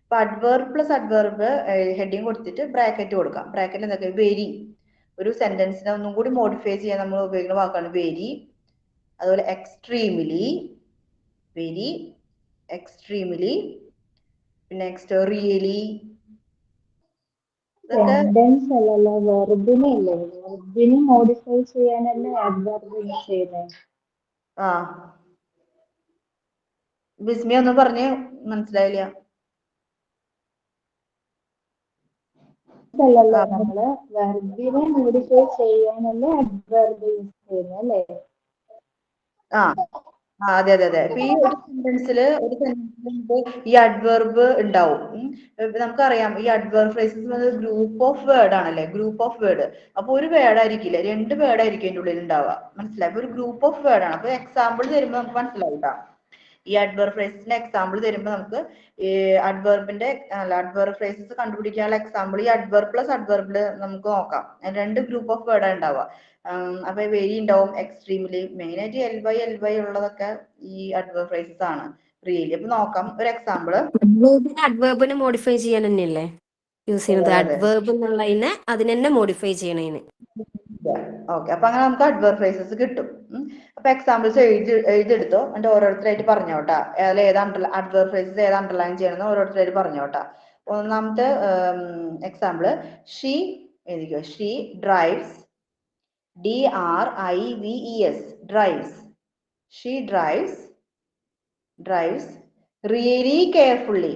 അപ്പൊ adverb plus adverb ഹെഡിങ് കൊടുത്തിട്ട് ബ്രാക്കറ്റ് കൊടുക്കാം. ബ്രാക്കറ്റിൽ എന്തൊക്കെ? വെരി, ഒരു സെന്റൻസിനെ ഒന്നും കൂടി മോഡിഫൈ ചെയ്യാൻ നമ്മൾ ഉപയോഗിക്കുന്ന വാക്കാണ് വെരി. അതുപോലെ extremely, very, extremely, next really. Sentence അല്ലല്ലോ, വെർബിനെ ഇല്ലേ, വെർബിനെ മോഡിഫൈ ചെയ്യാനല്ലേ അഡ്വർബിനെ ചെയ്യുന്നത്. ആ, ബിസ്മി ഒന്ന് പറഞ്ഞ് മനസ്സിലായില്ല. അല്ലല്ലോ, നമ്മള് വെർബിനെ മോഡിഫൈ ചെയ്യാനല്ലേ അഡ്വർബ് യൂസ് ചെയ്യുന്നത് അല്ലേ? ആ, അതെ അതെ അതെ. ഇപ്പൊ ഈ ഒരു സെന്റൻസിൽ ഈ അഡ്വർബ് ഉണ്ടാവും. നമുക്കറിയാം ഈ adverb phrases group of word ആണല്ലേ, ഗ്രൂപ്പ് ഓഫ് വേർഡ്. അപ്പൊ ഒരു വേർഡ് ആയിരിക്കില്ല, 2 വേർഡ് ആയിരിക്കും അതിന്റെ ഉള്ളിൽ ഉണ്ടാവുക. മനസ്സിലായി? അപ്പൊ ഒരു ഗ്രൂപ്പ് ഓഫ് വേർഡ് ആണ്. അപ്പൊ എക്സാമ്പിൾ തരുമ്പോൾ നമുക്ക് മനസ്സിലായിട്ടാ. ഈ അഡ്വർബ് ഫ്രേസസിന്റെ എക്സാമ്പിൾ തരുമ്പോൾ നമുക്ക് ഈ അഡ്വർബ് ഫ്രേസസ് കണ്ടുപിടിക്കാനുള്ള എക്സാമ്പിൾ ഈ അഡ്വർബ് പ്ലസ് അഡ്വർബില് നമുക്ക് നോക്കാം. 2 ഗ്രൂപ്പ് ഓഫ് വേർഡ് ഉണ്ടാവുക. അപ്പൊ വെരി ഉണ്ടാവും, എക്സ്ട്രീംലി, മെയിൻ ആയിട്ട് എൽ വൈ ഉള്ളതൊക്കെ ഈ അഡ്വർബ് ഫ്രേസസ് ആണ്. റിയലി. അപ്പൊ നോക്കാം ഒരു എക്സാമ്പിള്. അഡ്വേർബിനെ മോഡിഫൈ ചെയ്യാൻ തന്നെയല്ലേ യൂസ് ചെയ്യുന്നത്? അഡ്വേർബ് എന്നുള്ളതിനെ അതിനെ മോഡിഫൈ ചെയ്യണതിന്. ഓക്കെ, അപ്പൊ അങ്ങനെ നമുക്ക് അഡ്വർബ് ഫ്രേസസ് കിട്ടും. അപ്പൊ എക്സാമ്പിൾസ് എഴുതിയെടുത്തോ, എന്നിട്ട് ഓരോരുത്തരായിട്ട് പറഞ്ഞോട്ടാ. അഡ്വർബ് ഫ്രേസസ് ഏത് അണ്ടർലൈൻ ചെയ്യണമെന്ന് ഓരോരുത്തരായിട്ട് പറഞ്ഞോട്ടാ. ഒന്നാമത്തെ എക്സാമ്പിള്, ഷീ എഴുതിക്കോ. She drives, DRIVES, drives. She drives really carefully.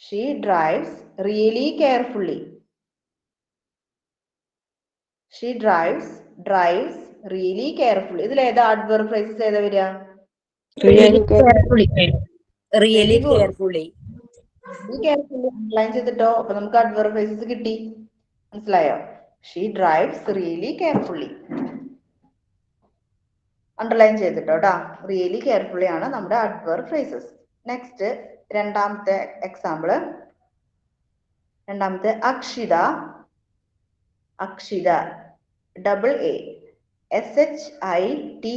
She drives really carefully. She drives really carefully. ഇതിൽ ഏതാ അഡ്വർബ് ഫ്രേസസ് ഏതാ വരിക? Really carefully. Really Very good. carefully. Underline ചെയ്തിട്ടോ. അപ്പൊ നമുക്ക് അഡ്വർബ് ഫ്രേസസ് കിട്ടി. മനസ്സിലായോ? She drives really carefully. Underline ചെയ്തിട്ടോ. റിയലി കെയർഫുള്ളി ആണ് നമ്മുടെ അഡ്വർബ് ഫ്രേസസ്. നെക്സ്റ്റ് രണ്ടാമത്തെ example. Akshita, double A, SHITA,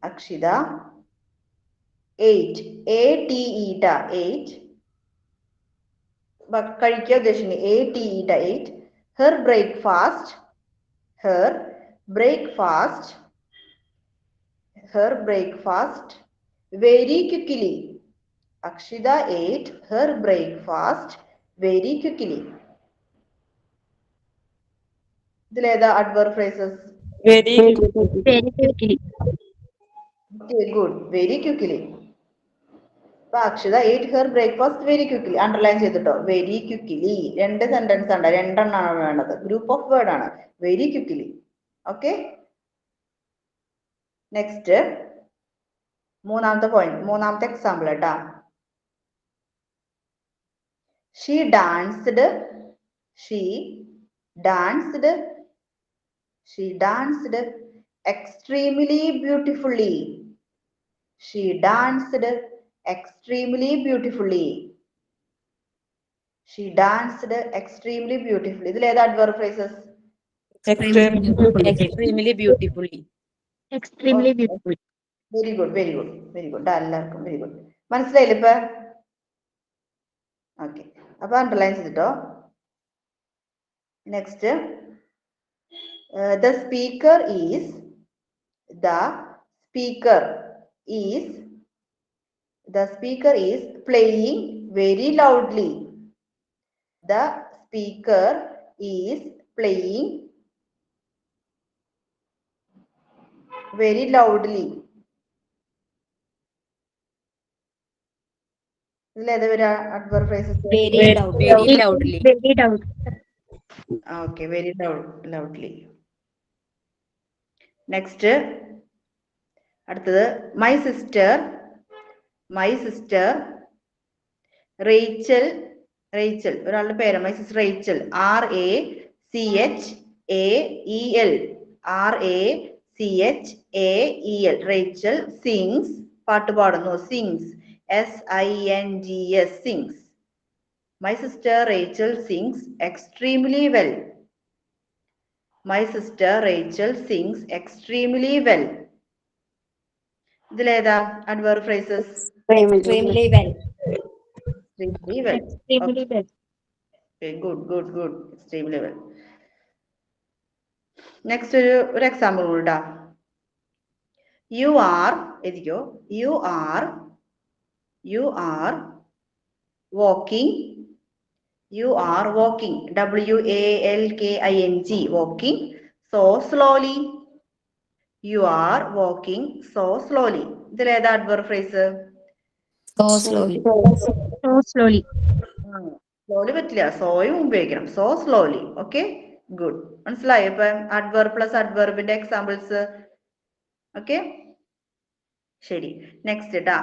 Akshita. 8, ATE, 8, കഴിക്കുക ഉദ്ദേശിക്കുന്നത് ATE, 8. Her breakfast very quickly. Akshita ate her breakfast very quickly. ഇതിലേതാ adverb phrases? Very quickly. Very good, very quickly. അപ്പൊ അക്ഷിത ate her breakfast very quickly. Underline ചെയ്തിട്ടോ. Very quickly. 2 sentence ഉണ്ട്, 2 എണ്ണമാണ് വേണ്ടത്. Group of word ആണ്. Very quickly. Okay, next മൂന്നാമത്തെ example കേട്ടാ. She danced extremely beautifully. She danced extremely beautifully. She danced extremely beautifully. ഇതിൽ ഏത് adverb phrases? Extremely beautifully. Extremely beautiful. Very good very good very good. എല്ലാവർക്കും very good. മനസ്സിലായില്ലേ ഇപ്പൊ? Okay, അപ്പൊ underline ചെയ്തിട്ടോ. Next, the speaker is playing very loudly. The speaker is playing very loudly. ഇതിലേതാ വരാ adverb phrases? Very loudly. Very loudly. Very loud. Okay, very loudly. Next, അടുത്തത് my sister Rachel ഒരാളുടെ പേര് my sister Rachel, RACHAEL Rachel sings, പാട്ട് പാടുന്നു, sings, SINGS sings. My sister Rachel sings extremely well. My sister Rachel sings extremely well. ഇതിലേതാ adverb phrases? Extremely well. Extremely well. Extremely well. Okay, good. Extremely well. Next ഒരു example കൂടാ. You are walking. WALKING, walking so slowly. You are walking so slowly. ഇതിലേതാ adverb phrase? So slowly. So slowly. Slowly പറ്റില്ല, സോയും ഉപയോഗിക്കണം. so slowly. Okay, good. മനസ്സിലായോ ഇപ്പൊ adverb plus adverbന്റെ examples? Okay, ശരി. Next ട്ടാ,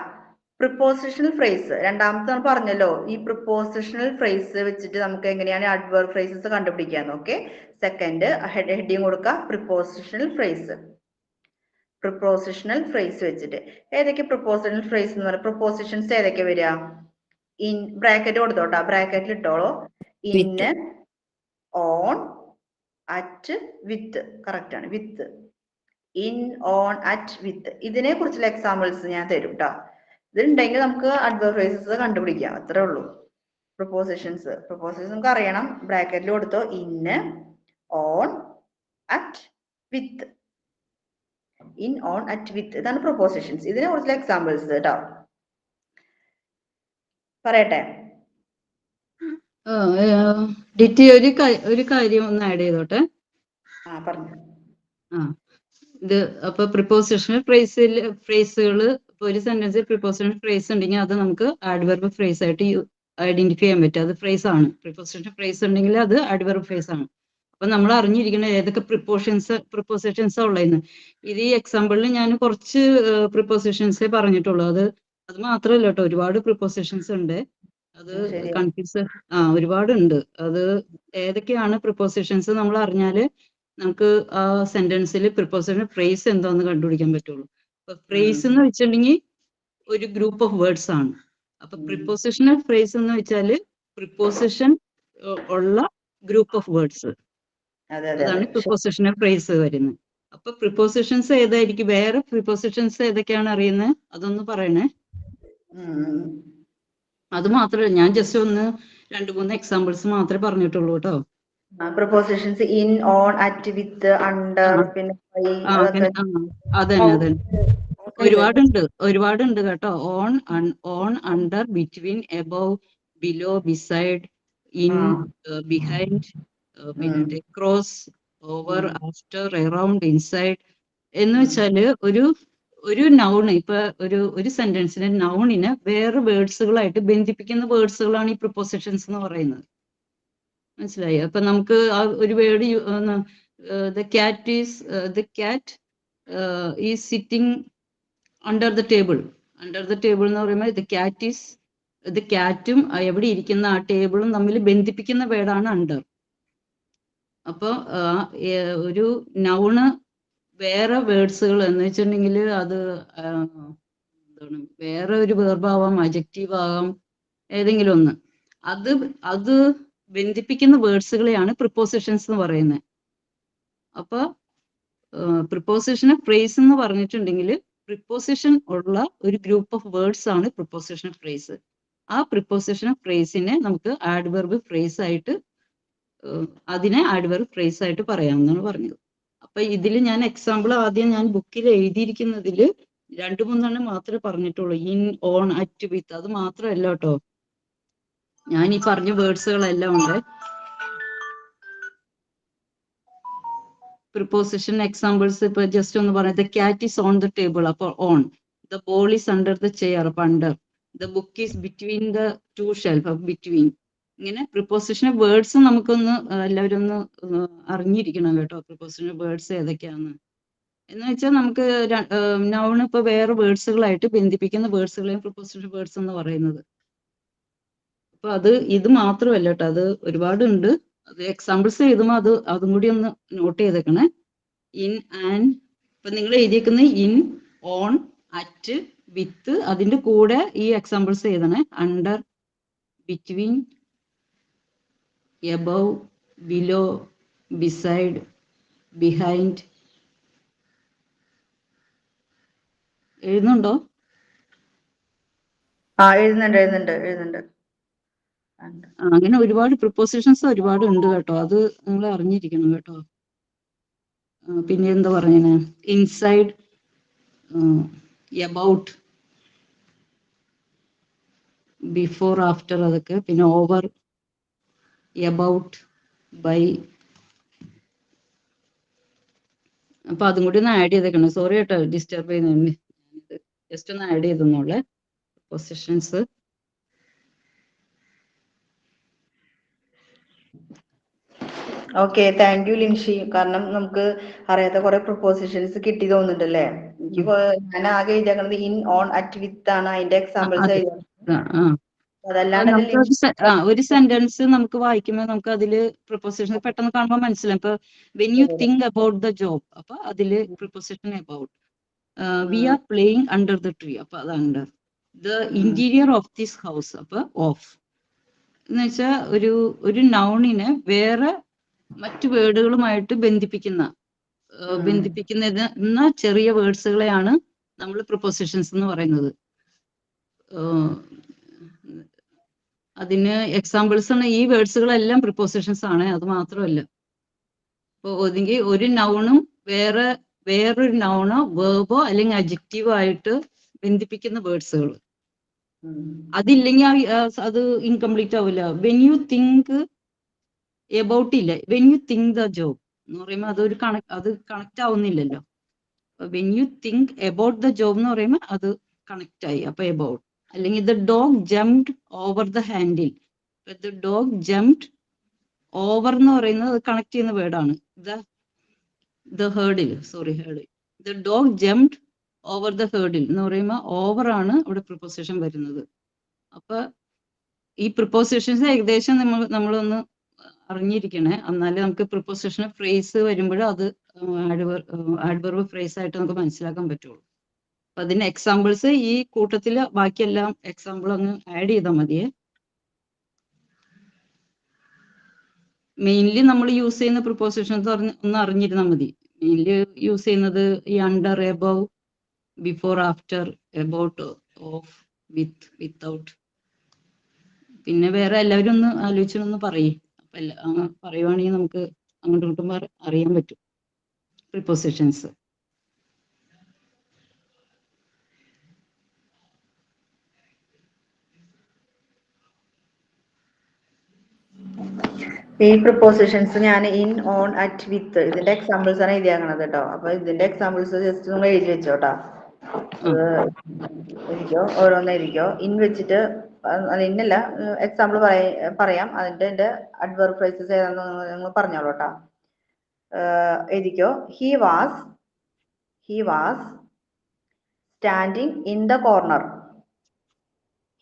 prepositional phrase. രണ്ടാമത്തെ പറഞ്ഞല്ലോ, ഈ പ്രിപ്പോസിഷണൽ ഫ്രേസ് വെച്ചിട്ട് നമുക്ക് എങ്ങനെയാണ് adverb phrases കണ്ടുപിടിക്കാന്ന്. ഓക്കെ, സെക്കൻഡ് ഹെഡിങ് കൊടുക്കുക, പ്രിപ്പോസിഷണൽ ഫ്രേസ്. പ്രിപ്പോസിഷണൽ ഫ്രേസ് വെച്ചിട്ട് ഏതൊക്കെ പ്രിപ്പോസിഷണൽ ഫ്രേസ് എന്ന് പറയുക? പ്രിപ്പോസിഷൻസ് ഏതൊക്കെ വരിക? ഇൻ ബ്രാക്കറ്റ് കൊടുത്തോട്ടാ, ബ്രാക്കറ്റിൽ ഇട്ടോളൂ. In, on, at, with. Correct ആണ്, with. In, on, at, with. ഇതിനെ കുറിച്ചുള്ള എക്സാമ്പിൾസ് ഞാൻ തരും കേട്ടോ. ഇതുണ്ടെങ്കിൽ നമുക്ക് adverb phrases കണ്ടുപിടിക്കാം, അത്രേ ഉള്ളൂ. പ്രൊപ്പോസിഷൻസ് നമുക്ക് അറിയണം. ബ്രാക്കറ്റിൽ കൊടുത്തോ, in, on, at, with. In, on, at, with. ഇതാണ് പ്രൊപ്പോസിഷൻസ്. ഇതിനെ കുറിച്ചുള്ള എക്സാമ്പിൾസ് കേട്ടോ. പറയട്ടെ? ഡിറ്റി ഒരു കാര്യം ഒന്ന് ആഡ് ചെയ്തോട്ടെ. പറഞ്ഞു. ഇത് അപ്പൊ പ്രിപ്പോസിഷണൽ ഫ്രേസുകൾ, ഒരു സെന്റൻസിൽ പ്രിപ്പോസിഷണൽ ഫ്രേസ് ഉണ്ടെങ്കിൽ അത് നമുക്ക് adverb phrase ആയിട്ട് ഐഡന്റിഫൈ ചെയ്യാൻ പറ്റും. അത് ഫ്രേസ് ആണ്. പ്രിപ്പോസിഷണൽ ഫ്രേസ് ഉണ്ടെങ്കിൽ അത് adverb phrase ആണ്. അപ്പൊ നമ്മൾ അറിഞ്ഞിരിക്കണം ഏതൊക്കെ പ്രിപ്പോസിഷൻസ് ഉള്ളതെന്ന്. ഇത് ഈ എക്സാമ്പിളിൽ ഞാൻ കുറച്ച് പ്രിപ്പോസിഷൻസേ പറഞ്ഞിട്ടുള്ളൂ. അത് മാത്രമല്ല കേട്ടോ, ഒരുപാട് പ്രിപ്പോസിഷൻസ് ഉണ്ട്. അത് കൺഫ്യൂസ് ഒരുപാടുണ്ട്. അത് ഏതൊക്കെയാണ് പ്രിപ്പോസിഷൻസ് നമ്മൾ അറിഞ്ഞാല് നമുക്ക് ആ സെന്റൻസിൽ പ്രിപ്പോസിഷൻ ഫ്രേസ് എന്താന്ന് കണ്ടുപിടിക്കാൻ പറ്റുള്ളൂ. അപ്പൊ ഫ്രേസ് എന്ന് വെച്ചിട്ടുണ്ടെങ്കിൽ ഒരു ഗ്രൂപ്പ് ഓഫ് വേർഡ്സ് ആണ്. അപ്പൊ പ്രിപ്പോസിഷണൽ ഫ്രേസ് എന്ന് വെച്ചാല് പ്രിപ്പോസിഷൻ ഉള്ള ഗ്രൂപ്പ് ഓഫ് വേർഡ്സ്, അതാണ് പ്രിപ്പോസിഷണൽ ഫ്രേസ് വരുന്നത്. അപ്പൊ പ്രിപ്പോസിഷൻസ് ഏതായിരിക്കും? വേറെ പ്രിപ്പോസിഷൻസ് ഏതൊക്കെയാണ് അറിയുന്നത്? അതൊന്ന് പറയണേ. അത് മാത്രമല്ല, ഞാൻ ജസ്റ്റ് 2-3 എക്സാമ്പിൾസ് മാത്രമേ പറഞ്ഞിട്ടുള്ളൂ കേട്ടോ. Prepositions in, on, at, with, under, പിന്നെ അതന്നെ ഒരുപാടുണ്ട് കേട്ടോ. On, under, between, above, below, beside, in, behind, പിന്നെ cross, over, after, around, inside എന്ന് വെച്ചാല് ഒരു നൗൺ, ഇപ്പൊ ഒരു സെന്റൻസിന് നൗണിനെ വേറെ വേർഡ്സുകളായിട്ട് ബന്ധിപ്പിക്കുന്ന വേർഡ്സുകളാണ് ഈ പ്രിപ്പോസിഷൻസ് എന്ന് പറയുന്നത്. മനസ്സിലായോ? അപ്പൊ നമുക്ക് ആ ഒരു word the cat is sitting under the table എന്ന് പറയുമ്പോൾ ദ ക്യാറ്റും എവിടെ ഇരിക്കുന്ന ആ ടേബിളും തമ്മിൽ ബന്ധിപ്പിക്കുന്ന വേർഡാണ് അണ്ടർ. അപ്പൊ ഒരു നൗണ് വേറെ വേർഡ്സുകൾ എന്ന് വെച്ചിട്ടുണ്ടെങ്കിൽ അത് എന്താണ്, വേറെ ഒരു വേർബാവാം, അഡ്ജക്റ്റീവ് ആകാം, ഏതെങ്കിലും ഒന്ന്. അത് ബന്ധിപ്പിക്കുന്ന വേർഡ്സുകളെയാണ് പ്രിപ്പോസിഷൻസ് എന്ന് പറയുന്നത്. അപ്പൊ പ്രിപ്പോസിഷന് ഫ്രേസ് എന്ന് പറഞ്ഞിട്ടുണ്ടെങ്കിൽ പ്രിപ്പോസിഷൻ ഉള്ള ഒരു ഗ്രൂപ്പ് ഓഫ് വേർഡ്സ് ആണ് പ്രിപ്പോസിഷൻ ഫ്രേസ്. ആ പ്രിപ്പോസിഷൻ ഫ്രേസിനെ നമുക്ക് ആഡ്വർബ് ഫ്രേസ് ആയിട്ട് അതിനെ ആഡ്വർബ് ഫ്രേസ് ആയിട്ട് പറയാമെന്നാണ് പറഞ്ഞത്. അപ്പൊ ഇതിൽ ഞാൻ എക്സാമ്പിൾ ആദ്യം ഞാൻ ബുക്കിൽ എഴുതിയിരിക്കുന്നതിൽ 2-3 മാത്രമേ പറഞ്ഞിട്ടുള്ളൂ. ഇൻ, ഓൺ, അറ്റ്, വിത്ത്. അത് മാത്രമല്ല കേട്ടോ, ഞാൻ ഈ പറഞ്ഞ വേർഡ്സുകളെല്ലാം ഉണ്ട്. പ്രിപ്പോസിഷൻ എക്സാമ്പിൾസ് ഇപ്പൊ ജസ്റ്റ് ഒന്ന് പറയാം. The cat is on the table, അപ്പോൾ on. The ball is under the chair, അപ്പൊ under. The book is between the 2 shelf, അപ്പൊ ബിറ്റ്വീൻ. ഇങ്ങനെ പ്രിപ്പോസിഷൻ വേർഡ്സ് നമുക്കൊന്ന് എല്ലാവരും ഒന്ന് അറിഞ്ഞിരിക്കണം കേട്ടോ, പ്രിപ്പോസിഷൻ വേർഡ്സ് ഏതൊക്കെയാന്ന്. എന്ന് വെച്ചാൽ നമുക്ക് നൗൺ ഇപ്പൊ വേറെ വേർഡ്സുകളായിട്ട് ബന്ധിപ്പിക്കുന്ന വേർഡ്സുകളെയും പ്രിപ്പോസിഷൻ വേർഡ്സ് എന്ന് പറയുന്നത്. അപ്പൊ ഇത് മാത്രമല്ല കേട്ടോ, അത് ഒരുപാടുണ്ട്. അത് എക്സാമ്പിൾസ് എഴുതുമ്പോൾ അതും കൂടി ഒന്ന് നോട്ട് ചെയ്തേക്കണേ. In, and. ഇപ്പൊ നിങ്ങൾ എഴുതിയേക്കുന്ന ഇൻ, ഓൺ, അറ്റ്, വിത്ത്. അതിന്റെ കൂടെ ഈ എക്സാമ്പിൾസ് എഴുതണേ. Under, between, above, below, beside, behind. എഴുതുന്നുണ്ടോ? എഴുതുന്നുണ്ട്. അങ്ങനെ ഒരുപാട് പ്രിപ്പോസിഷൻസ് ഒരുപാട് ഉണ്ട് കേട്ടോ, അത് നിങ്ങൾ അറിഞ്ഞിരിക്കണം കേട്ടോ. പിന്നെ എന്താ പറയുന്നത്, ഇൻസൈഡ്, എബൌട്ട്, ബിഫോർ, ആഫ്റ്റർ, അതൊക്കെ. പിന്നെ ഓവർ, എബൌട്ട്, ബൈ. അപ്പൊ അതും കൂടി ഒന്ന് ആഡ് ചെയ്തേക്കണം. സോറി കേട്ടോ ഡിസ്റ്റർബ് ചെയ്യുന്നുണ്ട്, ജസ്റ്റ് ഒന്ന് ആഡ് ചെയ്തെന്നുള്ളേ positions. Okay, thank you Linshi. കാരണം നമുക്ക് അറിയാത്ത കുറെ പ്രൊപ്പോസിഷൻസ് കിട്ടി തോന്നുന്നുണ്ടല്ലേ. ഞാൻ ആകെ എഴുതിയേക്കുന്നത് ഇൻ, ഓൺ, അറ്റ്, വിത്ത് ആണ്. അതിന്റെ എക്സാമ്പിൾസ് അതല്ലാണ്ട് ഒരു സെന്റൻസ് നമുക്ക് വായിക്കുമ്പോൾ നമുക്ക് അതില് പ്രിപ്പോസിഷൻ പെട്ടെന്ന് കാണുമ്പോൾ മനസ്സിലാവും. ഇപ്പൊ when you think about the job, അപ്പൊ അതില് preposition about. We are playing under the tree, അപ്പൊ അത് under. The interior of this house, അപ്പൊ ഓഫ്. എന്ന് വെച്ചാൽ ഒരു നൗണിനെ വേറെ മറ്റു വേർഡുകളുമായിട്ട് ബന്ധിപ്പിക്കുന്ന ചെറിയ വേർഡ്സുകളെയാണ് നമ്മൾ പ്രിപ്പോസിഷൻസ് എന്ന് പറയുന്നത്. അതിന് എക്സാമ്പിൾസ് ആണ് ഈ വേർഡ്സുകളെല്ലാം പ്രിപ്പോസിഷൻസ് ആണ്. അത് മാത്രമല്ല, ഇപ്പൊ ഒന്നെങ്കിൽ ഒരു നൗണും വേറൊരു നൗണോ വേർബോ അല്ലെങ്കിൽ അഡ്ജക്റ്റീവോ ആയിട്ട് ബന്ധിപ്പിക്കുന്ന വേർഡ്സുകൾ. അതില്ലെങ്കിൽ അത് ഇൻകംപ്ലീറ്റ് ആവില്ല. വെൻ യു തിങ്ക് എബൌട്ട് ഇല്ല, when you think the job എന്ന് പറയുമ്പോൾ അത് കണക്ട് ആവുന്നില്ലല്ലോ. When you think about the job എന്ന് പറയുമ്പോൾ അത് കണക്ട് ആയി, അപ്പൊ എബൌട്ട്. അല്ലെങ്കിൽ the dog jumped over the handle, the dog jumped over എന്ന് പറയുന്നത് കണക്ട് ചെയ്യുന്ന വേർഡാണ്. The hurdle, the dog jumped over the hurdle എന്ന് പറയുമ്പോൾ ഓവർ ആണ് അവിടെ പ്രിപ്പോസിഷൻ വരുന്നത്. അപ്പൊ ഈ പ്രിപ്പോസിഷൻസ് ഏകദേശം നമ്മളൊന്ന് അറിഞ്ഞിരിക്കണേ, എന്നാലേ നമുക്ക് പ്രിപ്പോസിഷൻ ഫ്രേസ് വരുമ്പോഴും അത് ആഡ്വർബ് ഫ്രേസ് ആയിട്ട് നമുക്ക് മനസ്സിലാക്കാൻ പറ്റുള്ളൂ. അപ്പൊ അതിന്റെ എക്സാമ്പിൾസ് ഈ കൂട്ടത്തില് ബാക്കിയെല്ലാം എക്സാമ്പിൾ അങ്ങ് ആഡ് ചെയ്താൽ മതിയേ. മെയിൻലി നമ്മൾ യൂസ് ചെയ്യുന്ന പ്രിപ്പോസിഷൻസ് ഒന്ന് അറിഞ്ഞിരുന്നാൽ മതി. മെയിൻലി യൂസ് ചെയ്യുന്നത് ഈ under, above, before, after, about, of, with, without. പിന്നെ വേറെ എല്ലാവരും ഒന്ന് ആലോചിച്ചൊന്ന് പറയും. അപ്പൊ പറയുവാണെങ്കിൽ നമുക്ക് അങ്ങോട്ടും ഇങ്ങോട്ടും അറിയാൻ പറ്റും പ്രിപ്പോസിഷൻസ്. ഈ പ്രിപ്പോസിഷൻസ് ഞാൻ ഇൻ, ഓൺ, അറ്റ്, വിത്ത് ഇതിന്റെ എക്സാമ്പിൾസ് ആണ് എഴുതിയാക്കണത് കേട്ടോ. അപ്പൊ ഇതിന്റെ എക്സാമ്പിൾസ് ജസ്റ്റ് നിങ്ങൾ എഴുതി വെച്ചോട്ടാ. എഴുതിക്കോ, ഓരോന്ന് എഴുതിക്കോ. ഇൻ വെച്ചിട്ട് ഇന്നല്ല എക്സാമ്പിൾ പറയാം. അതിന്റെ അഡ്വർബ് ഫ്രേസസ് ഏതാണെന്ന് നിങ്ങൾ പറഞ്ഞോളൂ കേട്ടോ. എഴുതിക്കോ. He was standing in the corner.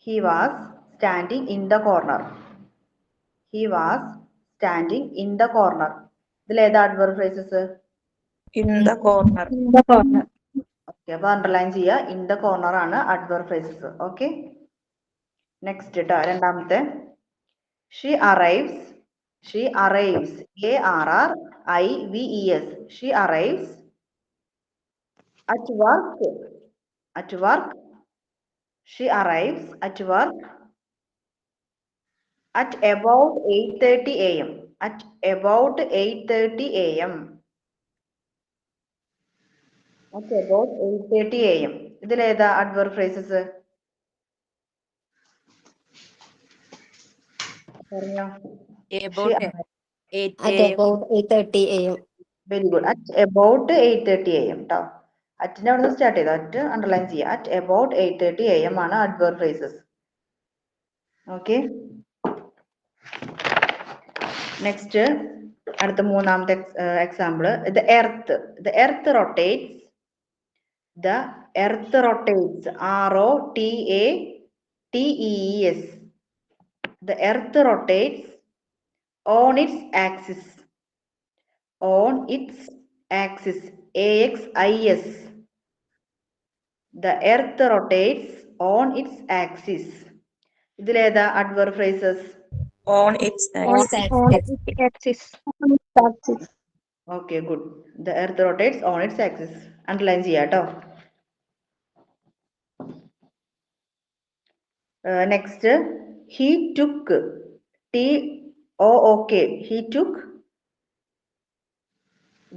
He was standing in the corner. He was standing in the corner. ഇതിൽ ഏതാ adverb phrases? In the corner. Okay, അപ്പൊ അണ്ടർലൈൻ ചെയ്യുക. ഇൻ ദ കോർണർ ആണ് അഡ്വർബ് ഫ്രേസസ്. ഓക്കെ, നെക്സ്റ്റ് കേട്ടോ. രണ്ടാമത്തെ She arrives. She arrives. A-R-R-I-V-E-S. She arrives at work. At work. She arrives at work at about 8:30 a.m. At about 8:30 a.m. At about 8:30 a.m. ഇതിലേതാ adverb phrases? പറഞ്ഞോ. About 8 At a.m. about 8:30 a.m. Very good. At about 8:30 a.m. കേട്ടോ. അറ്റിന്റെ അവിടെ നിന്ന് start ചെയ്തോ. At underline ചെയ്യുക. At about 8:30 a.m. ആണ് adverb phrases. Okay. Next അടുത്ത മൂന്നാമത്തെ example. The earth rotates. The earth rotates. ROTATEES. The earth rotates on its axis. On its axis. AXIS. The earth rotates on its axis. ഇതിലേതാ adverb phrases? On its axis. Okay, good. The earth rotates on its axis. Underline ചെയ്യാ ട്ടോ. Next, he took. TOOK. He took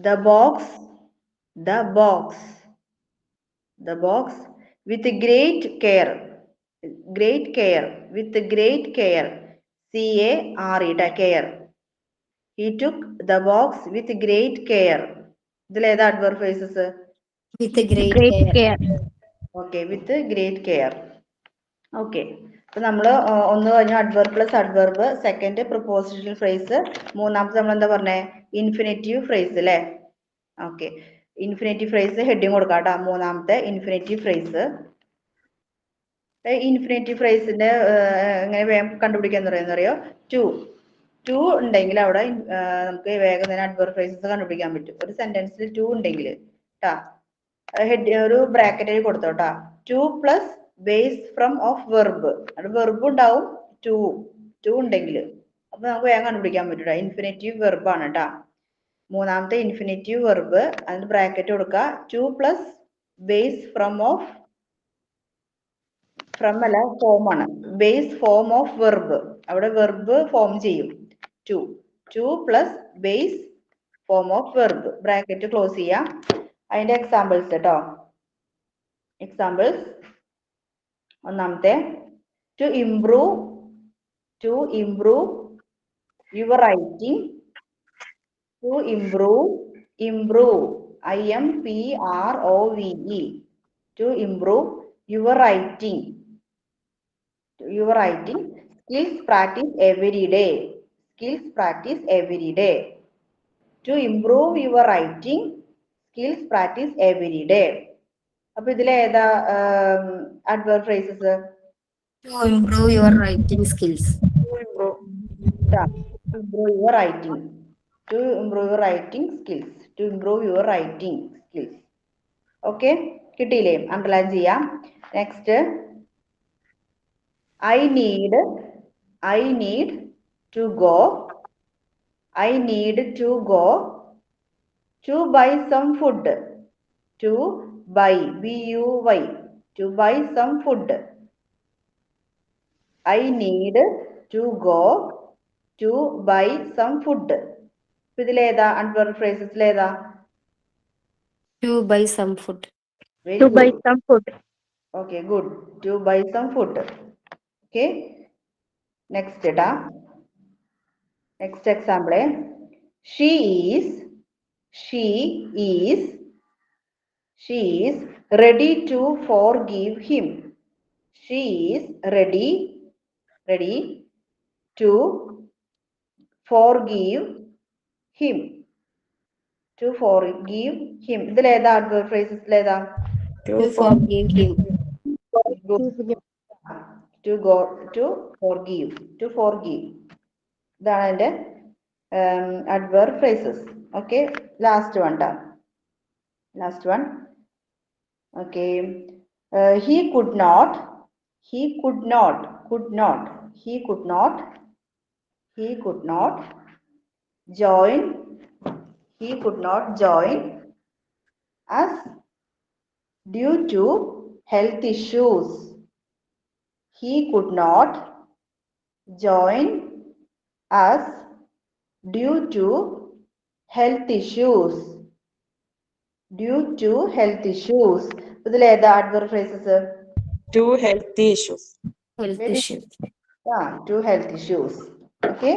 the box with great care. Great care. With great care. CARE. Care. He took the box with great care. ഇതിലേതാ adverb phrases? With great care. Okay, with great care. Okay. അപ്പൊ നമ്മള് ഒന്ന് കഴിഞ്ഞു adverb plus adverb, second prepositional phrase, മൂന്നാമത്തെ നമ്മൾ എന്താ പറഞ്ഞേ? Infinitive phrase അല്ലേ? Okay. Infinitive phrase heading കൊടുക്കാം കേട്ടോ. മൂന്നാമത്തെ ഇൻഫിനിറ്റീവ് phrase. ഇൻഫിനിറ്റീവ് phrase-ന്റെ എങ്ങനെ വേഗം കണ്ടുപിടിക്കാന്ന് പറയുന്നറിയോ? ടു ഉണ്ടെങ്കിൽ അവിടെ നമുക്ക് വേഗം തന്നെ adverb phrases കണ്ടുപിടിക്കാൻ പറ്റും. ഒരു സെന്റൻസിൽ ടു ഉണ്ടെങ്കിൽ ട്ടാ, ഒരു ബ്രാക്കറ്റ് കൊടുത്തോട്ടാ. 2 plus base from of verb. അത് വെർബ് ഉണ്ടാവും ടു ഉണ്ടെങ്കിൽ. അപ്പൊ നമുക്ക് വേഗം കണ്ടുപിടിക്കാൻ പറ്റൂടാ. ഇൻഫിനിറ്റീവ് വെർബ് ആണ് കേട്ടാ. മൂന്നാമത്തെ ഇൻഫിനിറ്റീവ് വെർബ്, അതിന് ബ്രാക്കറ്റ് കൊടുക്കുക. 2 plus base from of, from അല്ല ഫോം ആണ്. Base form of verb. അവിടെ വെർബ് ഫോം ചെയ്യും. 2 plus base form of verb. Bracket close ചെയ്യാം. അതിന്റെ എക്സാമ്പിൾസ് കേട്ടോ. എക്സാമ്പിൾസ്. ഒന്നാമത്തെ, to improve your writing. To improve IMPROVE. To improve your writing. Skills practice every day. To improve your writing, skills practice every day. അപ്പൊ ഇതിലേതാ adverb phrases? To improve your writing skills. To improve your writing. To improve your writing skills. Okay, കിട്ടിയില്ലേ? Underline ചെയ്യാം. Next, I need to go to buy some food. To buy, BUY. To buy some food. I need to go to buy some food. ഇതിലേതാ adverb phrases ലേതാ? To buy some food. To buy some food. Okay, good. To buy some food. Okay. Next data. Next example. She is ready to forgive him. She is ready to forgive him. ഇതിലേതാ adverb phrases ലേതാ? To forgive him. To forgive. ഇതാണ് അതിന്റെ adverb phrases. Okay, last one. Okay, he could not he could not join us due to health issues. He could not join us due to health issues. ഇതിൽ ഏതാ adverb phrases? Two healthy issues. Health Very issue. yeah, two health issues. Okay.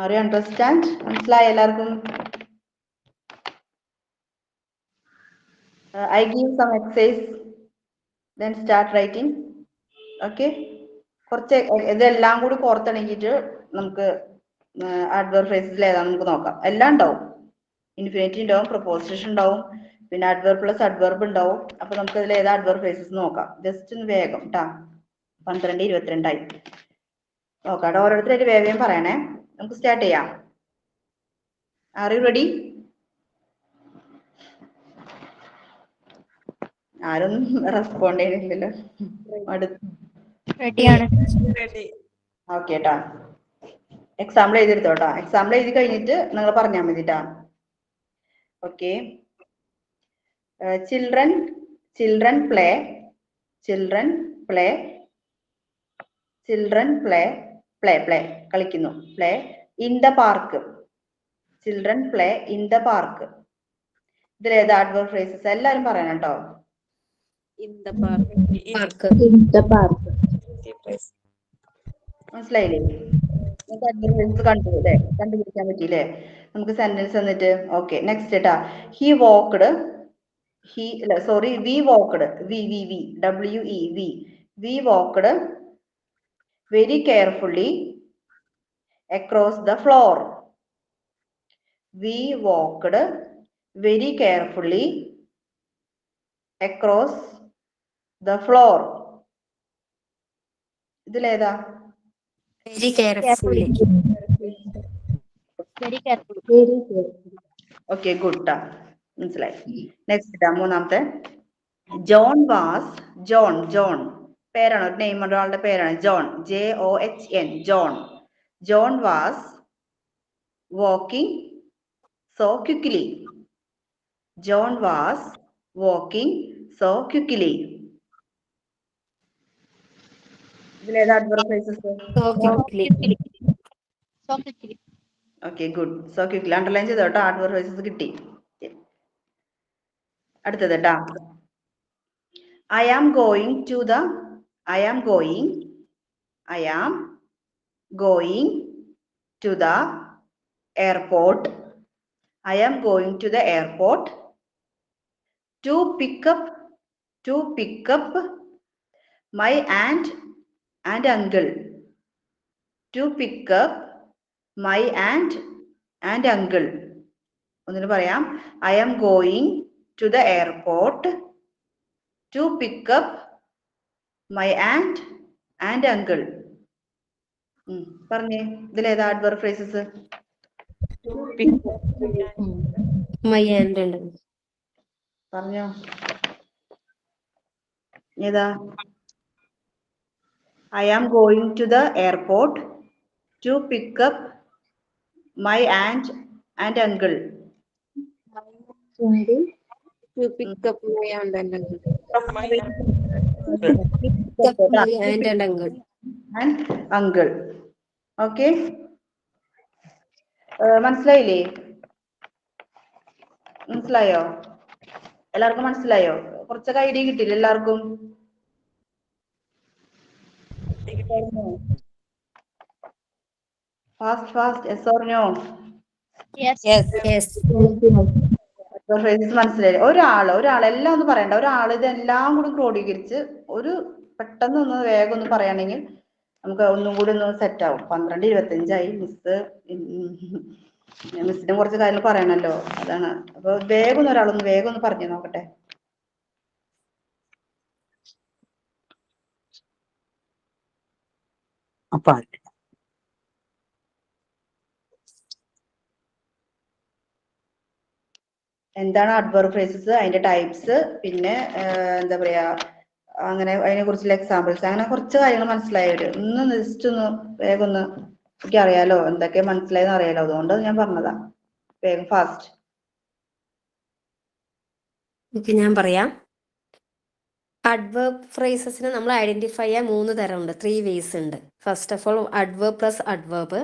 Are you understand? മനസ്സിലായോ എല്ലാവർക്കും? I give some exercise, then start writing. Okay. കുറച്ച് ഇതെല്ലാം കൂടി പുറത്തിണങ്ങിയിട്ട് നമുക്ക് adverb phrases ഏതാണെന്ന് നമുക്ക് നോക്കാം. എല്ലാം ഉണ്ടാവും. ഇൻഫിനിറ്റീവ് ഉണ്ടാവും, പ്രൊപ്പോസിഷൻ ഉണ്ടാവും, പിന്നെ adverb plus adverb ഉണ്ടാവും. അപ്പൊ നമുക്ക് ഇതിൽ ഏതാ adverb phrases നോക്കാം. ജസ്റ്റ് ഒന്ന് വേഗം ട്ടാ. 12:22 നോക്കാം. ഓരോരുത്തരായിട്ട് വേഗം പറയണേ. നമുക്ക് സ്റ്റാർട്ട് ചെയ്യാം. Are you ready? ആരൊന്നും റെസ്പോണ്ട് ചെയ്യുന്നില്ലല്ലോ. Ready. ഓക്കെ ട്ടാ. എക്സാമ്പിൾ എഴുതിയെടുത്തോട്ടാ. എക്സാമ്പിൾ എഴുതി കഴിഞ്ഞിട്ട് നിങ്ങൾ പറഞ്ഞാൽ മതി ട്ടാ. ഓക്കെ. Children play കളിക്കുന്നു. Play in the park. Children play in the park. ഇതിൽ ഏതാ adverb phrases? എല്ലാരും പറയണം കേട്ടോ. In the park. മനസ്സിലായില്ലേ? നമുക്ക് adverb phrases കണ്ടുപിടിക്കാൻ പറ്റിയില്ലേ? നമുക്ക് സെന്റൻസ് വന്നിട്ട് ഓക്കെ. നെക്സ്റ്റ് കേട്ടാ. We walked very carefully across the floor. We walked very carefully across the floor. ഇതിലേതാ? Very carefully. Okay good ട്ടാ. മനസ്സിലായി. നെക്സ്റ്റ് ട്ടാ മൂന്നാമത്തെ. ജോൺ പേരാണ്, ഒരു നെയിം ഒരാളുടെ പേരാണ്. John, JOHN, John was walking so quickly. ഇതിലേതാ adverb phrases? So quickly. Okay good. So quickly underline ചെയ്തോ കേട്ടോ. adverb phrases കിട്ടി. അടുത്തത് കേട്ടാ. I am going to the airport. To pick up my aunt and uncle. ഒന്നിന് പറയാം. I am going to the airport to pick up my aunt and uncle. പറഞ്ഞേ, ഇതിലേതാ adverb phrases? My aunt and uncle. പറഞ്ഞോ ഏതാ? I am going to the airport to pick up my aunt and uncle. To pick up my aunt and uncle. Pick up my aunt and uncle. Okay. മനസ്സിലായില്ലേ? മനസ്സിലായോ? എല്ലാവർക്കും മനസ്സിലായോ? കുറച്ചൊക്കെ idea കിട്ടിയില്ല എല്ലാവർക്കും? Fast yes or no? Yes. മനസ്സിലായില്ലേ? ഒരാൾ എല്ലാം ഒന്ന് പറയണ്ട. ഒരാൾ ഇതെല്ലാം കൂടി ക്രോഡീകരിച്ച് ഒരു പെട്ടെന്ന് ഒന്ന് വേഗം ഒന്ന് പറയുകയാണെങ്കിൽ നമുക്ക് ഒന്നും കൂടി ഒന്ന് സെറ്റ് ആവും. 12:25 മിസ്സിന് കുറച്ച് കാര്യങ്ങൾ പറയണല്ലോ, അതാണ്. അപ്പൊ വേഗം ഒന്ന് പറഞ്ഞു നോക്കട്ടെ. എന്താണ് adverb phrases, അതിന്റെ ടൈപ്സ്, പിന്നെ എന്താ പറയാ അങ്ങനെ അതിനെ കുറിച്ചുള്ള എക്സാമ്പിൾസ്, അങ്ങനെ കുറച്ച് കാര്യങ്ങൾ മനസ്സിലായവര് ഒന്ന് ജസ്റ്റ് ഒന്ന് വേഗം ഒന്ന്, എനിക്ക് അറിയാലോ എന്തൊക്കെ മനസ്സിലായെന്ന് അറിയാലോ, അതുകൊണ്ട് ഞാൻ പറഞ്ഞതാ വേഗം ഫാസ്റ്റ്. ഞാൻ പറയാം. അഡ്വേർബ് ഫ്രേസസിന് നമ്മൾ ഐഡന്റിഫൈ ചെയ്യാൻ 3 തരമുണ്ട്, 3 വേസ് ഉണ്ട്. First of all adverb plus adverb,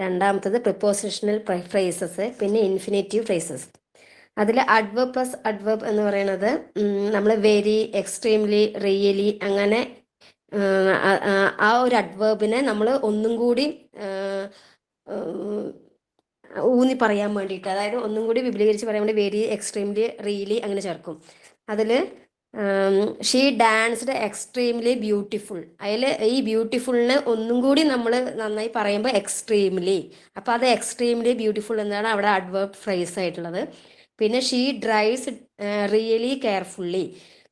രണ്ടാമത്തത് പ്രിപ്പോസിഷണൽ ഫ്രേസസ്, പിന്നെ ഇൻഫിനിറ്റീവ് ഫ്രേസസ്. അതിൽ അഡ്വേർബ് പ്ലസ് അഡ്വേർബ് എന്ന് പറയുന്നത് നമ്മൾ വെരി, എക്സ്ട്രീംലി, റിയലി അങ്ങനെ ആ ഒരു അഡ്വേർബിനെ നമ്മൾ ഒന്നും കൂടി ഊന്നി പറയാൻ വേണ്ടിയിട്ട്, അതായത് ഒന്നും കൂടി വിപുലീകരിച്ച് പറയാൻ വേണ്ടി വെരി, എക്സ്ട്രീംലി, റിയലി അങ്ങനെ ചേർക്കും. അതിൽ ഷീ ഡാൻസ്ഡ് എക്സ്ട്രീംലി ബ്യൂട്ടിഫുൾ, അതിൽ ഈ ബ്യൂട്ടിഫുളിന് ഒന്നും കൂടി നമ്മൾ നന്നായി പറയുമ്പോൾ എക്സ്ട്രീംലി, അപ്പോൾ അത് എക്സ്ട്രീംലി ബ്യൂട്ടിഫുൾ എന്നാണ് അവിടെ അഡ്വേർബ് ഫ്രേസ് ആയിട്ടുള്ളത്. പിന്നെ she drives really carefully,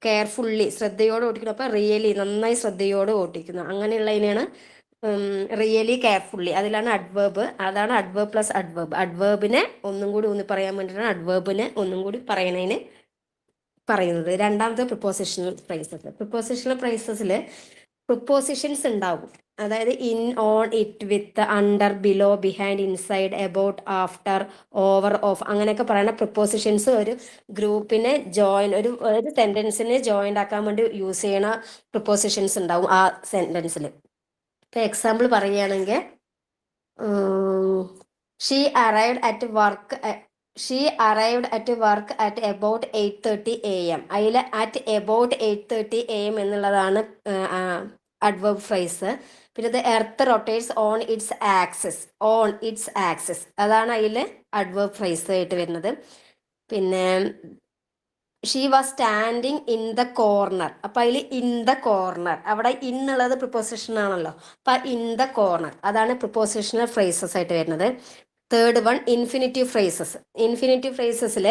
carefully ശ്രദ്ധയോടെ ഓടിക്കുന്നു, അപ്പോൾ റിയലി നന്നായി ശ്രദ്ധയോടെ ഓടിക്കുന്നു, അങ്ങനെയുള്ളതിനാണ് റിയലി കെയർഫുള്ളി, അതിലാണ് അഡ്വേർബ്. അതാണ് അഡ്വേർബ് പ്ലസ് അഡ്വേർബ്. അഡ്വേർബിനെ ഒന്നും കൂടി ഊന്നി പറയാൻ വേണ്ടിയിട്ടാണ് അഡ്വേർബിനെ ഒന്നും കൂടി പറയുന്നതിന് പറയുന്നത്. രണ്ടാമത്തെ പ്രിപ്പോസിഷണൽ ഫ്രേസസ്. പ്രിപ്പോസിഷണൽ ഫ്രേസസിൽ പ്രിപ്പോസിഷൻസ് ഉണ്ടാവും, അതായത് in, on, it, with, under, below, behind, inside, about, after, over, of അങ്ങനെയൊക്കെ പറയുന്ന പ്രിപ്പോസിഷൻസ് ഒരു ഗ്രൂപ്പിനെ ജോയിൻ, ഒരു സെന്റൻസിനെ ജോയിൻ ആക്കാൻ വേണ്ടി യൂസ് ചെയ്യണ പ്രിപ്പോസിഷൻസ് ഉണ്ടാവും ആ സെന്റൻസിൽ. ഇപ്പൊ എക്സാമ്പിൾ പറയുകയാണെങ്കിൽ she arrived at work, she arrived at work at about 8:30 AM. അതിൽ അറ്റ് എബൌട്ട് 8:30 AM എന്നുള്ളതാണ് അഡ്വേർബ് ഫ്രേസ്. പിന്നെ ഇത് earth rotates on its axis, on its axis അതാണ് അതിൽ അഡ്വേർബ് ഫ്രേസ് ആയിട്ട് വരുന്നത്. പിന്നെ she was standing in the corner, അപ്പൊ അതിൽ ഇൻ ദ കോർണർ, അവിടെ ഇൻ ഉള്ളത് പ്രിപ്പോസിഷൻ ആണല്ലോ, അപ്പൊ ഇൻ ദ കോർണർ അതാണ് പ്രിപ്പോസിഷണൽ ഫ്രേസസ് ആയിട്ട് വരുന്നത്. Third one infinitive phrases. Infinitive ഫ്രേസസിൽ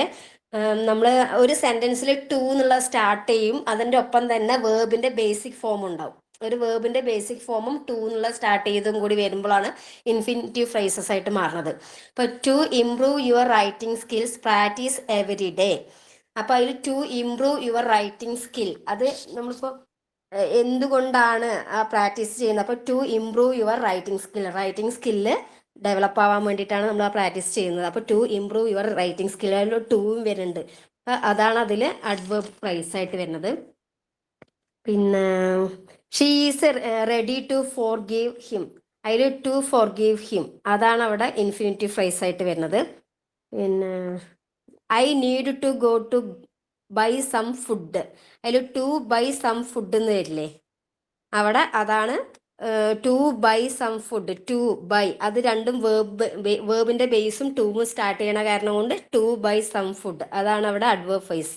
നമ്മൾ ഒരു സെന്റൻസിൽ ടു എന്നുള്ള സ്റ്റാർട്ട് ചെയ്യും, അതിൻ്റെ ഒപ്പം തന്നെ വേർബിന്റെ ബേസിക് ഫോം ഉണ്ടാവും. ഒരു വേർബിന്റെ ബേസിക് ഫോമും ടു എന്നുള്ള സ്റ്റാർട്ട് ചെയ്തും കൂടി വരുമ്പോഴാണ് ഇൻഫിനിറ്റീവ് ഫ്രേസസ് ആയിട്ട് മാറുന്നത്. ഇപ്പൊ to improve your writing skills, practice every day. അപ്പൊ അതിൽ to improve your writing skill, അത് നമ്മളിപ്പോ എന്തുകൊണ്ടാണ് ആ പ്രാക്ടീസ് ചെയ്യുന്നത്, അപ്പൊ to improve your writing skill, writing skill develop ആവാൻ വേണ്ടിയിട്ടാണ് നമ്മൾ ആ പ്രാക്ടീസ് ചെയ്യുന്നത്. അപ്പൊ to improve your writing skill, അതിൽ ടൂവും വരുന്നുണ്ട്, അതാണ് അതിൽ അഡ്വേർബ് ഫ്രേസ് ആയിട്ട് വരുന്നത്. പിന്നെ she is ready to forgive him, അതിൽ ടു ഫോർഗീവ് ഹിം അതാണ് അവിടെ ഇൻഫിനിറ്റീവ് ഫ്രേസ് ആയിട്ട് വരുന്നത്. പിന്നെ I need to go to buy some food, അതിൽ ടു ബൈ സം ഫുഡ് എന്ന് വരില്ലേ, അവിടെ അതാണ് to buy some food. To buy അത് രണ്ടും വേർബിന്റെ ബേസും ടൂവും സ്റ്റാർട്ട് ചെയ്യണ കാരണം കൊണ്ട് ടു ബൈ സം ഫുഡ് അതാണ് അവിടെ അഡ്വേർബ് ഫ്രേസ്.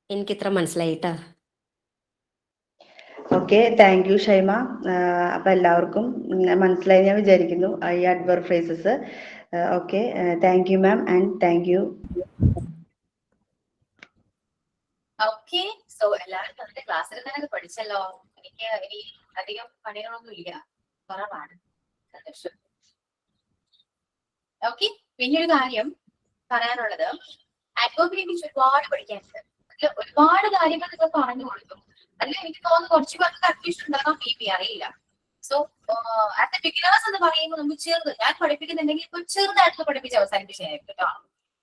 എനിക്കിത്ര മനസ്സിലായിട്ടാ. Okay, thank you Shaima. അപ്പൊ എല്ലാവർക്കും മനസ്സിലായി ഞാൻ വിചാരിക്കുന്നു ഈ adverb phrases. Okay, thank you ma'am and thank you. Okay, so എല്ലാവരും നമ്മുടെ ക്ലാസ്സിൽ തന്നെ പഠിച്ചല്ലോ. എനിക്ക് ഇനി അധികം പണികളൊന്നും ഇല്ല, കുറവാണ്. ഓക്കെ, പിന്നെ ഒരു കാര്യം പറയാനുള്ളത്, അഡ്വേർബിനെ കുറിച്ച് ഒരുപാട് പഠിക്കാനുണ്ട്. അതിൽ ഒരുപാട് കാര്യങ്ങൾ നിങ്ങൾ പറഞ്ഞു കൊടുക്കും. അതിൽ എനിക്ക് തോന്നുന്നു കുറച്ച് പേർക്ക് കൺഫ്യൂഷൻ ഉണ്ടാകാൻ അറിയില്ല. സോ ആസ് എ ബിഗിനേഴ്സ് എന്ന് പറയുമ്പോൾ നമുക്ക് ഞാൻ പഠിപ്പിക്കുന്നുണ്ടെങ്കിൽ ഇപ്പൊ ചെറുതായിട്ട് പഠിപ്പിച്ച് അവസാനിപ്പിച്ചായിരിക്കും കേട്ടോ.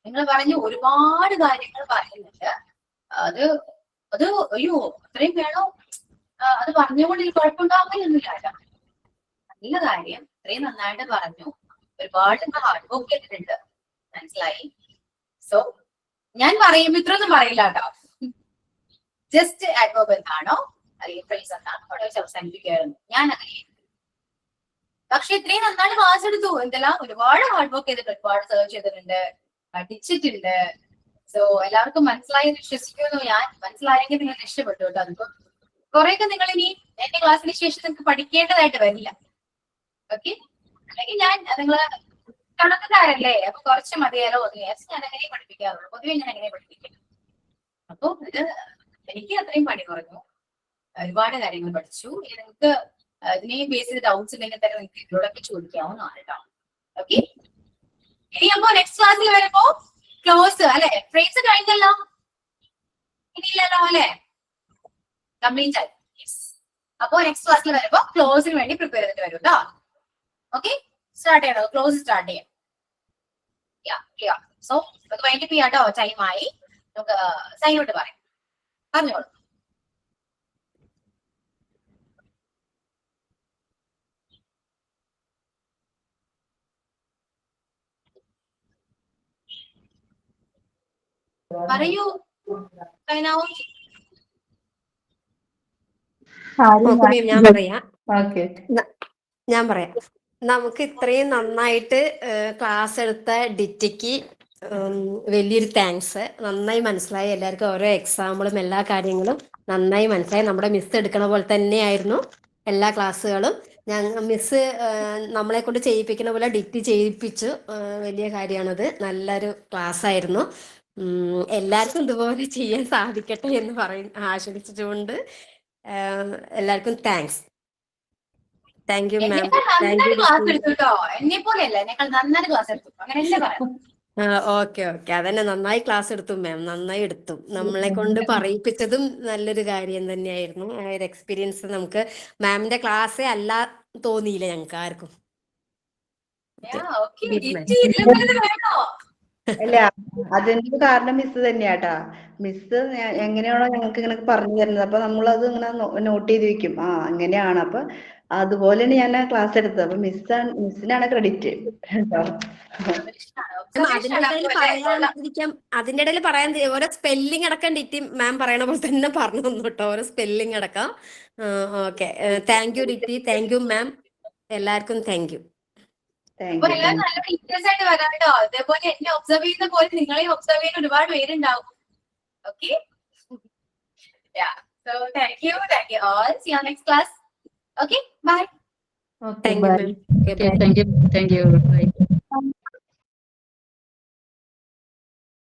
നിങ്ങൾ പറഞ്ഞു ഒരുപാട് കാര്യങ്ങൾ പറയുന്നുണ്ട്. അത് അയ്യോ അത്രയും വേണോ, അത് പറഞ്ഞുകൊണ്ട് ഈ കുഴപ്പമുണ്ടാവുകയൊന്നുമില്ല. നല്ല കാര്യം, ഇത്രയും നന്നായിട്ട് പറഞ്ഞു. ഒരുപാട് നിങ്ങൾ ഹാർഡ് വർക്ക് ചെയ്തിട്ടുണ്ട്, മനസ്സിലായി. സോ ഞാൻ പറയുമ്പോ ഇത്രയൊന്നും പറയില്ല കേട്ടോ. ജസ്റ്റ് അഡ്വേർബ് എന്താണോ അല്ലെങ്കിൽ ഫ്രേസ് എന്താണോ അവിടെ വെച്ച് അവസാനിപ്പിക്കുകയായിരുന്നു. ഞാൻ അങ്ങനെ, പക്ഷെ ഇത്രയും നന്നായിട്ട് ക്ലാസ് എടുത്തു. എന്തെല്ലാം ഒരുപാട് ഹാർഡ് വർക്ക് ചെയ്തിട്ട് ഒരുപാട് സെർച്ച് ചെയ്തിട്ടുണ്ട്, പഠിച്ചിട്ടുണ്ട്. സോ എല്ലാവർക്കും മനസ്സിലായി എന്ന് വിശ്വസിക്കുന്നു. ഞാൻ മനസ്സിലായെങ്കിൽ നിങ്ങൾ ഇഷ്ടപ്പെട്ടു കേട്ടോ. അതിപ്പോ കുറെയൊക്കെ നിങ്ങൾ ഇനി എന്റെ ക്ലാസ്സിന് ശേഷം നിങ്ങൾക്ക് പഠിക്കേണ്ടതായിട്ട് വരില്ല. ഓക്കെ, അല്ലെങ്കിൽ ഞാൻ നിങ്ങള് കണക്കുകാരല്ലേ, അപ്പൊ കുറച്ച് മതിയാലോ എന്ന് വിചാരിച്ച് ഞാൻ അങ്ങനെ പഠിപ്പിക്കാറുള്ളൂ. പൊതുവെ ഞാൻ അങ്ങനെ പഠിപ്പിക്കും. അപ്പൊ ഇത് എനിക്ക് അത്രയും പണി കുറഞ്ഞു, ഒരുപാട് കാര്യങ്ങൾ പഠിച്ചു. ഇനി നിങ്ങൾക്ക് ഇതിനെ ബേസ് ചെയ്ത് ഡൗട്ട്സ് ഉണ്ടെങ്കിൽ തന്നെ നിങ്ങൾക്ക് ഇതിലൂടെ ചോദിക്കാവുന്നതാണ് കേട്ടോ. ഓക്കെ, ഇനി അപ്പോ നെക്സ്റ്റ് ക്ലാസ്സിൽ വരുമ്പോ ക്ലോസ് അല്ലെ, ഫ്രേസ് കഴിഞ്ഞല്ലോ, ഇനിയില്ലല്ലോ അല്ലെ. കംപ്ലീറ്റ് ആയി. അപ്പോ നെക്സ്റ്റ് ക്ലാസ്സിൽ വരുമ്പോ ക്ലോസിന് വേണ്ടി പ്രിപ്പയർ ചെയ്തിട്ട് വരും കേട്ടോ. ഓക്കെ, സ്റ്റാർട്ട് ചെയ്യണോ? ക്ലോസ് സ്റ്റാർട്ട് ചെയ്യാം. ക്ലിയർ. സോ നമുക്ക് വൈൻഡ് അപ്പ് ചെയ്യാട്ടോ, ടൈം ആയി. നമുക്ക് സൈൻ ഔട്ട് പറയാം. പറഞ്ഞോളൂ. പറയൂ. Sign out. നോക്കൂ മാം, ഞാൻ പറയാം. ഓക്കെ, ഞാൻ പറയാം. നമുക്ക് ഇത്രയും നന്നായിട്ട് ക്ലാസ് എടുത്ത ഡിറ്റിക്ക് വലിയൊരു താങ്ക്സ്. നന്നായി മനസ്സിലായി. എല്ലാവർക്കും ഓരോ എക്സാമ്പിളും എല്ലാ കാര്യങ്ങളും നന്നായി മനസ്സിലായി. നമ്മുടെ മിസ് എടുക്കണ പോലെ തന്നെയായിരുന്നു എല്ലാ ക്ലാസ്സുകളും. മിസ് നമ്മളെ കൊണ്ട് ചെയ്യിപ്പിക്കുന്ന പോലെ ഡിറ്റ് ചെയ്യിപ്പിച്ചു. വലിയ കാര്യമാണത്. നല്ലൊരു ക്ലാസ് ആയിരുന്നു. എല്ലാവർക്കും ഇതുപോലെ ചെയ്യാൻ സാധിക്കട്ടെ എന്ന് ആശംസിച്ചുകൊണ്ട് എല്ലാവർക്കും താങ്ക്സ്. താങ്ക് യു മാം. നന്നായിട്ട് ക്ലാസ് എടുത്തു കേട്ടോ. എന്നെ പോലെയല്ല, ഞങ്ങൾ നന്നായിട്ട് ക്ലാസ് എടുത്തു. അങ്ങനെയല്ലേ പറയാം. ഓക്കെ അതന്നെ, നന്നായി ക്ലാസ് എടുത്തു മാം, നന്നായി എടുത്തു. നമ്മളെ കൊണ്ട് പറയിപ്പിച്ചതും നല്ലൊരു കാര്യം തന്നെയായിരുന്നു. ആ ഒരു എക്സ്പീരിയൻസ് നമുക്ക് മാമിന്റെ ക്ലാസ്സേ അല്ല തോന്നിയില്ല ഞങ്ങൾക്ക് ആർക്കും. അല്ല, അതിന്റെ കാരണം മിസ് തന്നെയാട്ടാ. മിസ് എങ്ങനെയാണോ ഞങ്ങൾക്ക് ഇങ്ങനെ പറഞ്ഞു തരുന്നത്, അപ്പൊ നമ്മളത് ഇങ്ങനെ നോട്ട് ചെയ്ത് വെക്കും. അങ്ങനെയാണ്. അപ്പൊ അതുപോലെയാണ് ഞാൻ ക്ലാസ് എടുത്തത്. അപ്പൊ മിസ്സിനാണ് ക്രെഡിറ്റ്. അതിന്റെ ഇടയിൽ പറയാൻ ഓരോ സ്പെല്ലിംഗ് അടക്കം ഡിറ്റി മാം പറയണ പോലെ തന്നെ പറഞ്ഞു തന്നു കേട്ടോ. ഓരോ സ്പെല്ലിംഗ് അടക്കം. Okay, thank you Ditty, thank you ma'am. എല്ലാവർക്കും താങ്ക് യു. അപ്പൊ എല്ലാവരും നല്ല ടീച്ചേഴ്സ് ആയിട്ട് വരാം കേട്ടോ. അതേപോലെ എന്നെ ഒബ്സർവ് ചെയ്യുന്ന പോലെ നിങ്ങളെയും ഒബ്സർവ് ചെയ്യുന്ന ഒരുപാട് പേരുണ്ടാവും. Okay, so thank you all. See you next class. Okay, bye. Thank you ma'am. Thank you. Bye.